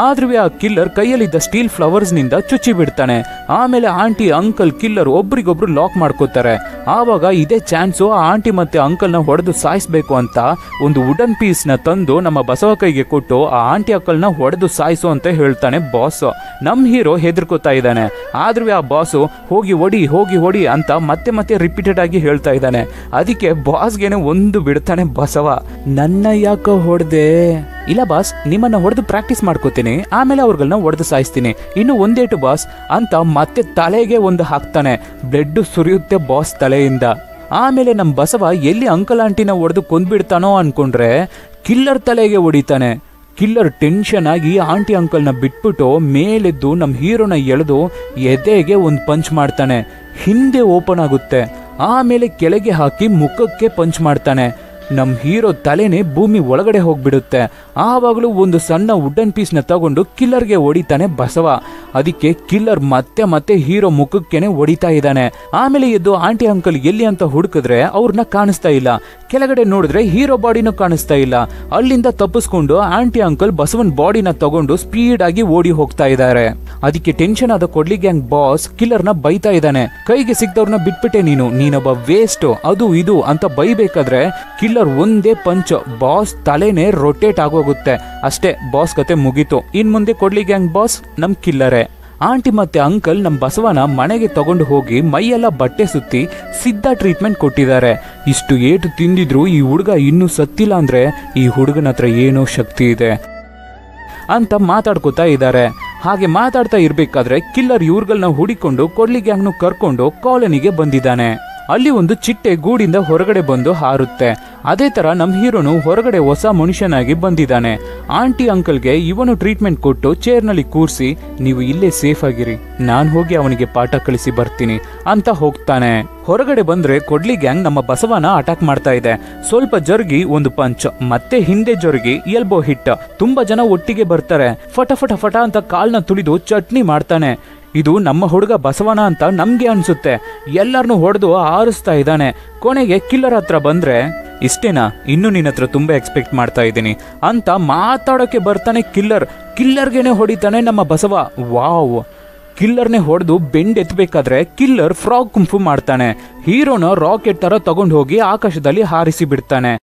ಆದ್ರೂ ಆ ಕಿಲ್ಲರ್ ಕೈಯಲ್ಲಿದ್ದ ಸ್ಟೀಲ್ ಫ್ಲವರ್ಸ್ ನಿಂದ ಚುಚ್ಚಿ ಬಿಡ್ತಾನೆ. ಆಮೇಲೆ ಆಂಟಿ ಅಂಕಲ್ ಕಿಲ್ಲರ್ ಒಬ್ರಿಗೊಬ್ರು ಲಾಕ್ ಮಾಡ್ಕೋತಾರೆ. ಆವಾಗ ಇದೇ ಚಾನ್ಸು ಆ ಆಂಟಿ ಮತ್ತೆ ಅಂಕಲ್ನ ಹೊಡೆದು ಸಾಯಿಸ್ಬೇಕು ಅಂತ ಒಂದು ವುಡನ್ ಪೀಸ್ ನ ತಂದು ನಮ್ಮ ಬಸವ ಕೈಗೆ ಕೊಟ್ಟು ಆ ಆಂಟಿ ಅಂಕಲ್ನ ಹೊಡೆದು ಸಾಯಿಸು ಅಂತ ಹೇಳ್ತಾನೆ ಬಾಸ್. ನಮ್ ಹೀರೋ ಹೆದರ್ಕೋತಾ ಇದ್ದಾನೆ. ಆದ್ರೂ ಆ ಬಾಸು ಹೋಗಿ ಹೊಡಿ ಅಂತ ಮತ್ತೆ ಮತ್ತೆ ರಿಪೀಟೆಡ್ ಆಗಿ ಹೇಳ್ತಾ ಇದ್ದಾನೆ. ಅದಕ್ಕೆ ಬಾಸ್ಗೆನೆ ಒಂದು ಬಿಡ್ತಾನೆ ಬಸವ, ನನ್ನ ಯಾಕ ಹೊಡೆದೆ? ಇಲ್ಲ ಬಾಸ್, ನಿಮ್ಮನ್ನ ಹೊಡೆದು ಪ್ರಾಕ್ಟೀಸ್ ಮಾಡ್ಕೋತೀನಿ, ಆಮೇಲೆ ಅವ್ರಗಳನ್ನ ಹೊಡೆದು ಸಾಯಿಸ್ತೀನಿ, ಇನ್ನು ಒಂದೇಟು ಬಾಸ್ ಅಂತ ಮತ್ತೆ ತಲೆಗೆ ಒಂದು ಹಾಕ್ತಾನೆ. ಬ್ಲಡ್ ಸುರಿಯುತ್ತೆ ಬಾಸ್ ತಲೆಯಿಂದ. ಆಮೇಲೆ ನಮ್ ಬಸವ ಎಲ್ಲಿ ಅಂಕಲ್ ಆಂಟಿನ ಹೊಡೆದು ಕೊಂದ್ಬಿಡ್ತಾನೋ ಅನ್ಕೊಂಡ್ರೆ ಕಿಲ್ಲರ್ ತಲೆಗೆ ಹೊಡಿತಾನೆ. ಕಿಲ್ಲರ್ ಟೆನ್ಷನ್ ಆಗಿ ಆಂಟಿ ಅಂಕಲ್ನ ಬಿಟ್ಬಿಟ್ಟು ಮೇಲೆದ್ದು ನಮ್ ಹೀರೋನ ಎಳೆದು ಎದೆಗೆ ಒಂದು ಪಂಚ್ ಮಾಡ್ತಾನೆ. ಹಿಂದೆ ಓಪನ್ ಆಗುತ್ತೆ. ಆಮೇಲೆ ಕೆಳಗೆ ಹಾಕಿ ಮುಖಕ್ಕೆ ಪಂಚ್ ಮಾಡ್ತಾನೆ. ನಮ್ ಹೀರೋ ತಲೆನೇ ಭೂಮಿ ಒಳಗಡೆ ಹೋಗ್ಬಿಡುತ್ತೆ. ಆವಾಗಲೂ ಒಂದು ಸಣ್ಣ ವುಡನ್ ಪೀಸ್ನ ತಗೊಂಡು ಕಿಲ್ಲರ್ಗೆ ಹೊಡಿತಾನೆ ಬಸವ. ಅದಕ್ಕೆ ಕಿಲ್ಲರ್ ಮತ್ತೆ ಮತ್ತೆ ಹೀರೋ ಮುಖಕ್ಕೇನೆ ಹೊಡಿತಾ ಇದ್ದಾನೆ. ಆಮೇಲೆ ಎದ್ದು ಆಂಟಿ ಅಂಕಲ್ ಎಲ್ಲಿ ಅಂತ ಹುಡುಕಿದ್ರೆ ಅವ್ರನ್ನ ಕಾಣಿಸ್ತಾ ಇಲ್ಲ. ಕೆಳಗಡೆ ನೋಡಿದ್ರೆ ಹೀರೋ ಬಾಡಿನೂ ಕಾಣಿಸ್ತಾ ಇಲ್ಲ. ಅಲ್ಲಿಂದ ತಪ್ಪಿಸ್ಕೊಂಡು ಆಂಟಿ ಅಂಕಲ್ ಬಸವನ್ ಬಾಡಿನ ತಗೊಂಡು ಸ್ಪೀಡ್ ಆಗಿ ಓಡಿ ಹೋಗ್ತಾ ಇದ್ದಾರೆ. ಅದಕ್ಕೆ ಟೆನ್ಷನ್ ಆದ ಕೊಡ್ಲಿ ಗ್ಯಾಂಗ್ ಬಾಸ್ ಕಿಲ್ಲರ್ನ ಬೈತಾ ಇದ್ದಾನೆ. ಕೈಗೆ ಸಿಕ್ದವ್ರನ್ನ ಬಿಟ್ಬಿಟ್ಟೆ ನೀನೊಬ್ಬ ವೇಸ್ಟ್, ಅದು ಇದು ಅಂತ ಬೈಬೇಕಾದ್ರೆ ಕಿಲ್ಲರ್ ಒಂದೇ ಪಂಚ್ ಬಾಸ್ ತಲೆನೇ ರೊಟೇಟ್ ಆಗೋಗುತ್ತೆ. ಅಷ್ಟೇ, ಬಾಸ್ ಕತೆ ಮುಗೀತು. ಇನ್ ಮುಂದೆ ಕೊಡ್ಲಿ ಗ್ಯಾಂಗ್ ಬಾಸ್ ನಮ್ ಕಿಲ್ಲರೇ. ಆಂಟಿ ಮತ್ತೆ ಅಂಕಲ್ ನಮ್ ಬಸವನ ಮನೆಗೆ ತಗೊಂಡು ಹೋಗಿ ಮೈಯೆಲ್ಲ ಬಟ್ಟೆ ಸುತ್ತಿ ಸಿದ್ಧ ಟ್ರೀಟ್ಮೆಂಟ್ ಕೊಟ್ಟಿದ್ದಾರೆ. ಇಷ್ಟು ಏಟು ತಿಂದಿದ್ರು ಈ ಹುಡುಗ ಇನ್ನೂ ಸತ್ತಿಲ್ಲ ಅಂದ್ರೆ ಈ ಹುಡುಗನ ಹತ್ರ ಏನೋ ಶಕ್ತಿ ಇದೆ ಅಂತ ಮಾತಾಡ್ಕೋತಾ ಇದ್ದಾರೆ. ಹಾಗೆ ಮಾತಾಡ್ತಾ ಇರ್ಬೇಕಾದ್ರೆ ಕಿಲ್ಲರ್ ಇವ್ರುಗಳನ್ನ ಹುಡಿಕೊಂಡು ಕೊಡ್ಲಿ ಗ್ಯಾಂಗ್ನು ಕರ್ಕೊಂಡು ಕಾಲೋನಿಗೆ ಬಂದಿದ್ದಾನೆ. ಅಲ್ಲಿ ಒಂದು ಚಿಟ್ಟೆ ಗೂಡಿಂದ ಹೊರಗಡೆ ಬಂದು ಹಾರುತ್ತೆ. ಅದೇ ತರ ನಮ್ ಹೀರೋನು ಹೊರಗಡೆ ಹೊಸ ಮನುಷ್ಯನಾಗಿ ಬಂದಿದ್ದಾನೆ. ಆಂಟಿ ಅಂಕಲ್ಗೆ ಇವನು ಟ್ರೀಟ್ಮೆಂಟ್ ಕೊಟ್ಟು ಚೇರ್ನಲ್ಲಿ ಕೂರಿಸಿ, ನೀವು ಇಲ್ಲೇ ಸೇಫ್ ಆಗಿರಿ, ನಾನ್ ಹೋಗಿ ಅವನಿಗೆ ಪಾಠ ಕಳಿಸಿ ಬರ್ತೀನಿ ಅಂತ ಹೋಗ್ತಾನೆ. ಹೊರಗಡೆ ಬಂದ್ರೆ ಕೊಡ್ಲಿ ಗ್ಯಾಂಗ್ ನಮ್ಮ ಬಸವನ ಅಟ್ಯಾಕ್ ಮಾಡ್ತಾ ಇದೆ. ಸ್ವಲ್ಪ ಜರುಗಿ ಒಂದು ಪಂಚ್, ಮತ್ತೆ ಹಿಂದೆ ಜರುಗಿ ಎಲ್ಬೋ ಹಿಟ್. ತುಂಬಾ ಜನ ಒಟ್ಟಿಗೆ ಬರ್ತಾರೆ. ಫಟ ಅಂತ ಕಾಲ್ನ ತುಳಿದು ಚಟ್ನಿ ಮಾಡ್ತಾನೆ. ಇದು ನಮ್ಮ ಹುಡುಗ ಬಸವನ ಅಂತ ನಮ್ಗೆ ಅನ್ಸುತ್ತೆ. ಎಲ್ಲರನ್ನು ಹೊಡೆದು ಆರಿಸ್ತಾ ಇದ್ದಾನೆ. ಕೊನೆಗೆ ಕಿಲ್ಲರ್ ಹತ್ರ ಬಂದ್ರೆ, ಇಷ್ಟೇನಾ, ಇನ್ನು ನಿನ್ನ ಹತ್ರ ತುಂಬಾ ಎಕ್ಸ್ಪೆಕ್ಟ್ ಮಾಡ್ತಾ ಇದ್ದೀನಿ ಅಂತ ಮಾತಾಡೋಕೆ ಬರ್ತಾನೆ ಕಿಲ್ಲರ್ಗೆನೆ ಹೊಡಿತಾನೆ ನಮ್ಮ ಬಸವ. ವಾವ್! ಕಿಲ್ಲರ್ನೇ ಹೊಡೆದು ಬೆಂಡ್ ಎತ್ತಬೇಕಾದ್ರೆ ಕಿಲ್ಲರ್ ಫ್ರಾಗ್ ಕುಂಫು ಮಾಡ್ತಾನೆ. ಹೀರೋನ ರಾಕೆಟ್ ತರ ತಗೊಂಡು ಹೋಗಿ ಆಕಾಶದಲ್ಲಿ ಹಾರಿಸಿ ಬಿಡ್ತಾನೆ.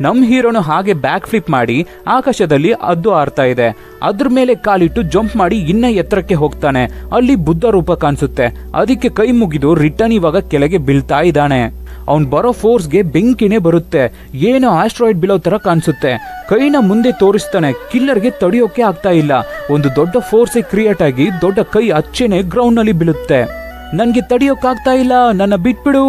ನಮ್ಮ ಹೀರೋನು ಹಾಗೆ ಬ್ಯಾಕ್ ಫ್ಲಿಪ್ ಮಾಡಿ ಆಕಾಶದಲ್ಲಿ ಹದ್ದು ಹಾರ್ತಾ ಇದೆ. ಅದ್ರ ಮೇಲೆ ಕಾಲಿಟ್ಟು ಜಂಪ್ ಮಾಡಿ ಇನ್ನ ಎತ್ತರಕ್ಕೆ ಹೋಗ್ತಾನೆ. ಅಲ್ಲಿ ಬುದ್ಧ ರೂಪ ಕಾಣಿಸುತ್ತೆ. ಅದಕ್ಕೆ ಕೈ ಮುಗಿದು ರಿಟರ್ನ್ ಇವಾಗ ಕೆಳಗೆ ಬೀಳ್ತಾ ಇದ್ದಾನೆ. ಅವ್ನ್ ಬರೋ ಫೋರ್ಸ್ಗೆ ಬೆಂಕಿನೇ ಬರುತ್ತೆ. ಏನೋ ಆಸ್ಟ್ರಾಯ್ಡ್ ಬೀಳೋ ತರ ಕಾಣಿಸುತ್ತೆ. ಕೈನ ಮುಂದೆ ತೋರಿಸ್ತಾನೆ. ಕಿಲ್ಲರ್ಗೆ ತಡೆಯೋಕೆ ಆಗ್ತಾ ಇಲ್ಲ. ಒಂದು ದೊಡ್ಡ ಫೋರ್ಸ್ ಕ್ರಿಯೇಟ್ ಆಗಿ ದೊಡ್ಡ ಕೈ ಅಚ್ಚೆನೆ ಗ್ರೌಂಡ್ ನಲ್ಲಿ ಬೀಳುತ್ತೆ. ನನ್ಗೆ ತಡೆಯೋಕ್ಕಾಗ್ತಾ ಇಲ್ಲ, ನನ್ನ ಬಿಟ್ಬಿಡು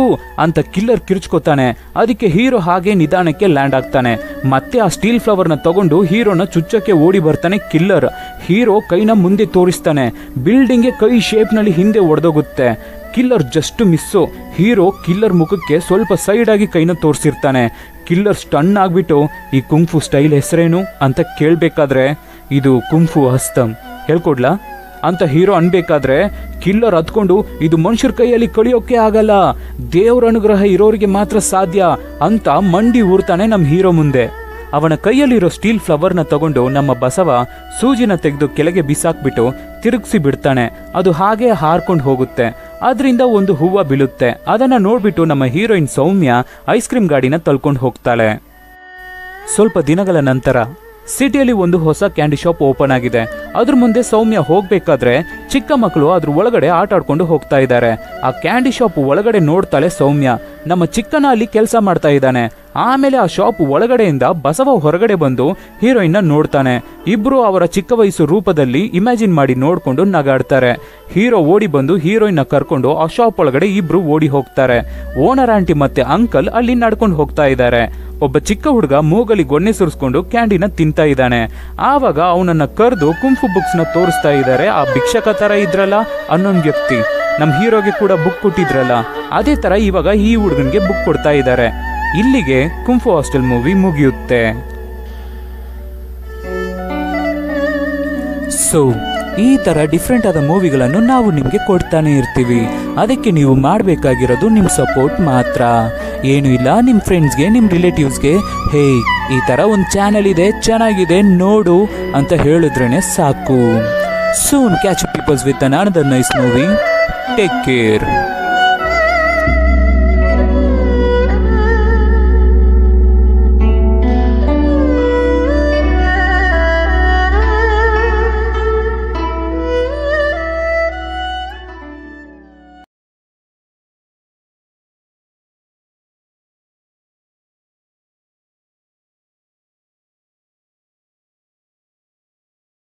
ಅಂತ ಕಿಲ್ಲರ್ ಕಿರ್ಚ್ಕೋತಾನೆ. ಅದಕ್ಕೆ ಹೀರೋ ಹಾಗೆ ನಿಧಾನಕ್ಕೆ ಲ್ಯಾಂಡ್ ಆಗ್ತಾನೆ. ಮತ್ತೆ ಆ ಸ್ಟೀಲ್ ಫ್ಲವರ್ನ ತಗೊಂಡು ಹೀರೋನ ಚುಚ್ಚಕ್ಕೆ ಓಡಿ ಬರ್ತಾನೆ ಕಿಲ್ಲರ್. ಹೀರೋ ಕೈನ ಮುಂದೆ ತೋರಿಸ್ತಾನೆ. ಬಿಲ್ಡಿಂಗ್ಗೆ ಕೈ ಶೇಪ್ ನಲ್ಲಿ ಹಿಂದೆ ಒಡೆದೋಗುತ್ತೆ. Killer just miss. Hero killer ಮುಖಕ್ಕೆ ಸ್ವಲ್ಪ ಸೈಡ್ ಆಗಿ ಕೈನ ತೋರಿಸಿರ್ತಾನೆ. ಕಿಲ್ಲರ್ ಸ್ಟನ್ ಆಗ್ಬಿಟ್ಟು ಈ ಕುಂಫು ಸ್ಟೈಲ್ ಹೆಸರೇನು ಅಂತ ಕೇಳ್ಬೇಕಾದ್ರೆ ಇದು ಕುಂಫು ಹಸ್ತಂ, ಹೇಳ್ಕೊಡ್ಲಾ ಅಂತ ಹೀರೋ ಅನ್ಬೇಕಾದ್ರೆ ಕಿಲ್ಲರ್ ಹತ್ಕೊಂಡು ಇದು ಮನುಷ್ಯರ ಕೈಯಲ್ಲಿ ಕಳಿಯೋಕೆ ಆಗಲ್ಲ, ದೇವ್ರ ಅನುಗ್ರಹ ಇರೋರಿಗೆ ಮಾತ್ರ ಸಾಧ್ಯ ಅಂತ ಮಂಡಿ ಊರ್ತಾನೆ ನಮ್ಮ ಹೀರೋ ಮುಂದೆ. ಅವನ ಕೈಯಲ್ಲಿರೋ ಸ್ಟೀಲ್ ಫ್ಲವರ್ನ ತಗೊಂಡು ನಮ್ಮ ಬಸವ ಸೂಜಿನ ತೆಗೆದು ಕೆಳಗೆ ಬಿಸಾಕ್ಬಿಟ್ಟು ತಿರುಗಿಸಿ ಬಿಡ್ತಾನೆ. ಅದು ಹಾಗೆ ಹಾರ್ಕೊಂಡು ಹೋಗುತ್ತೆ. ಅದರಿಂದ ಒಂದು ಹೂವು ಬೀಳುತ್ತೆ. ಅದನ್ನ ನೋಡ್ಬಿಟ್ಟು ನಮ್ಮ ಹೀರೋಯಿನ್ ಸೌಮ್ಯ ಐಸ್ ಕ್ರೀಮ್ ಗಾಡಿನ ತಳ್ಕೊಂಡು ಹೋಗ್ತಾಳೆ. ಸ್ವಲ್ಪ ದಿನಗಳ ನಂತರ ಸಿಟಿಯಲ್ಲಿ ಒಂದು ಹೊಸ ಕ್ಯಾಂಡಿ ಶಾಪ್ ಓಪನ್ ಆಗಿದೆ. ಅದ್ರ ಮುಂದೆ ಸೌಮ್ಯ ಹೋಗ್ಬೇಕಾದ್ರೆ ಚಿಕ್ಕ ಮಕ್ಕಳು ಅದ್ರ ಒಳಗಡೆ ಆಟ ಆಡ್ಕೊಂಡು ಹೋಗ್ತಾ ಇದ್ದಾರೆ. ಆ ಕ್ಯಾಂಡಿ ಶಾಪ್ ಒಳಗಡೆ ನೋಡ್ತಾಳೆ ಸೌಮ್ಯ. ನಮ್ಮ ಚಿಕ್ಕನ ಅಲ್ಲಿ ಕೆಲಸ ಮಾಡ್ತಾ ಇದ್ದಾನೆ. ಆಮೇಲೆ ಆ ಶಾಪ್ ಒಳಗಡೆಯಿಂದ ಬಸವ ಹೊರಗಡೆ ಬಂದು ಹೀರೋಯಿನ್ನ ನೋಡ್ತಾನೆ. ಇಬ್ರು ಅವರ ಚಿಕ್ಕ ವಯಸ್ಸು ರೂಪದಲ್ಲಿ ಇಮ್ಯಾಜಿನ್ ಮಾಡಿ ನೋಡ್ಕೊಂಡು ನಗಾಡ್ತಾರೆ. ಹೀರೋ ಓಡಿ ಬಂದು ಹೀರೋಯಿನ್ನ ಕರ್ಕೊಂಡು ಆ ಶಾಪ್ ಒಳಗಡೆ ಇಬ್ರು ಓಡಿ ಹೋಗ್ತಾರೆ. ಓನರ್ ಆಂಟಿ ಮತ್ತೆ ಅಂಕಲ್ ಅಲ್ಲಿ ನಡ್ಕೊಂಡು ಹೋಗ್ತಾ ಇದ್ದಾರೆ. ಒಬ್ಬ ಚಿಕ್ಕ ಹುಡುಗ ಮೂಗಲಿ ಗೊನ್ನೆ ಸುರಿಸ್ಕೊಂಡು ಕ್ಯಾಂಡಿನ ತಿಂತಾ ಇದ್ದಾನೆ. ಆವಾಗ ಅವನನ್ನ ಕರೆದು ಕುಂಫು ಬುಕ್ಸ್ ನ ತೋರಿಸ್ತಾ ಇದ್ದಾರೆ. ಆ ಭಿಕ್ಷಕ ತರ ಇದ್ರಲ್ಲ ಅನ್ನೊಂದು ವ್ಯಕ್ತಿ, ನಮ್ ಹೀರೋಗೆ ಕೂಡ ಬುಕ್ ಕೊಟ್ಟಿದ್ರಲ್ಲ, ಅದೇ ತರ ಇವಾಗ ಈ ಹುಡುಗನ್ಗೆ ಬುಕ್ ಕೊಡ್ತಾ ಇದ್ದಾರೆ. ಇಲ್ಲಿಗೆ ಕುಂಫು ಹಾಸ್ಟೆಲ್ ಮೂವಿ ಮುಗಿಯುತ್ತೆ. ಸೊ ಈ ತರ ಡಿಫ್ರೆಂಟ್ ಆದ ಮೂವಿಗಳನ್ನು ನಾವು ನಿಮ್ಗೆ ಕೊಡ್ತಾನೆ ಇರ್ತೀವಿ. ಅದಕ್ಕೆ ನೀವು ಮಾಡಬೇಕಾಗಿರೋದು ನಿಮ್ಮ ಸಪೋರ್ಟ್ ಮಾತ್ರ, ಏನು ಇಲ್ಲ. ನಿಮ್ಮ ಫ್ರೆಂಡ್ಸ್ಗೆ, ನಿಮ್ಮ ರಿಲೇಟಿವ್ಸ್ಗೆ ಹೇ ಈ ತರ ಒಂದು ಚಾನೆಲ್ ಇದೆ, ಚೆನ್ನಾಗಿದೆ ನೋಡು ಅಂತ ಹೇಳಿದ್ರೇನೆ ಸಾಕು. Soon catch people's with an another nice movie. Take care.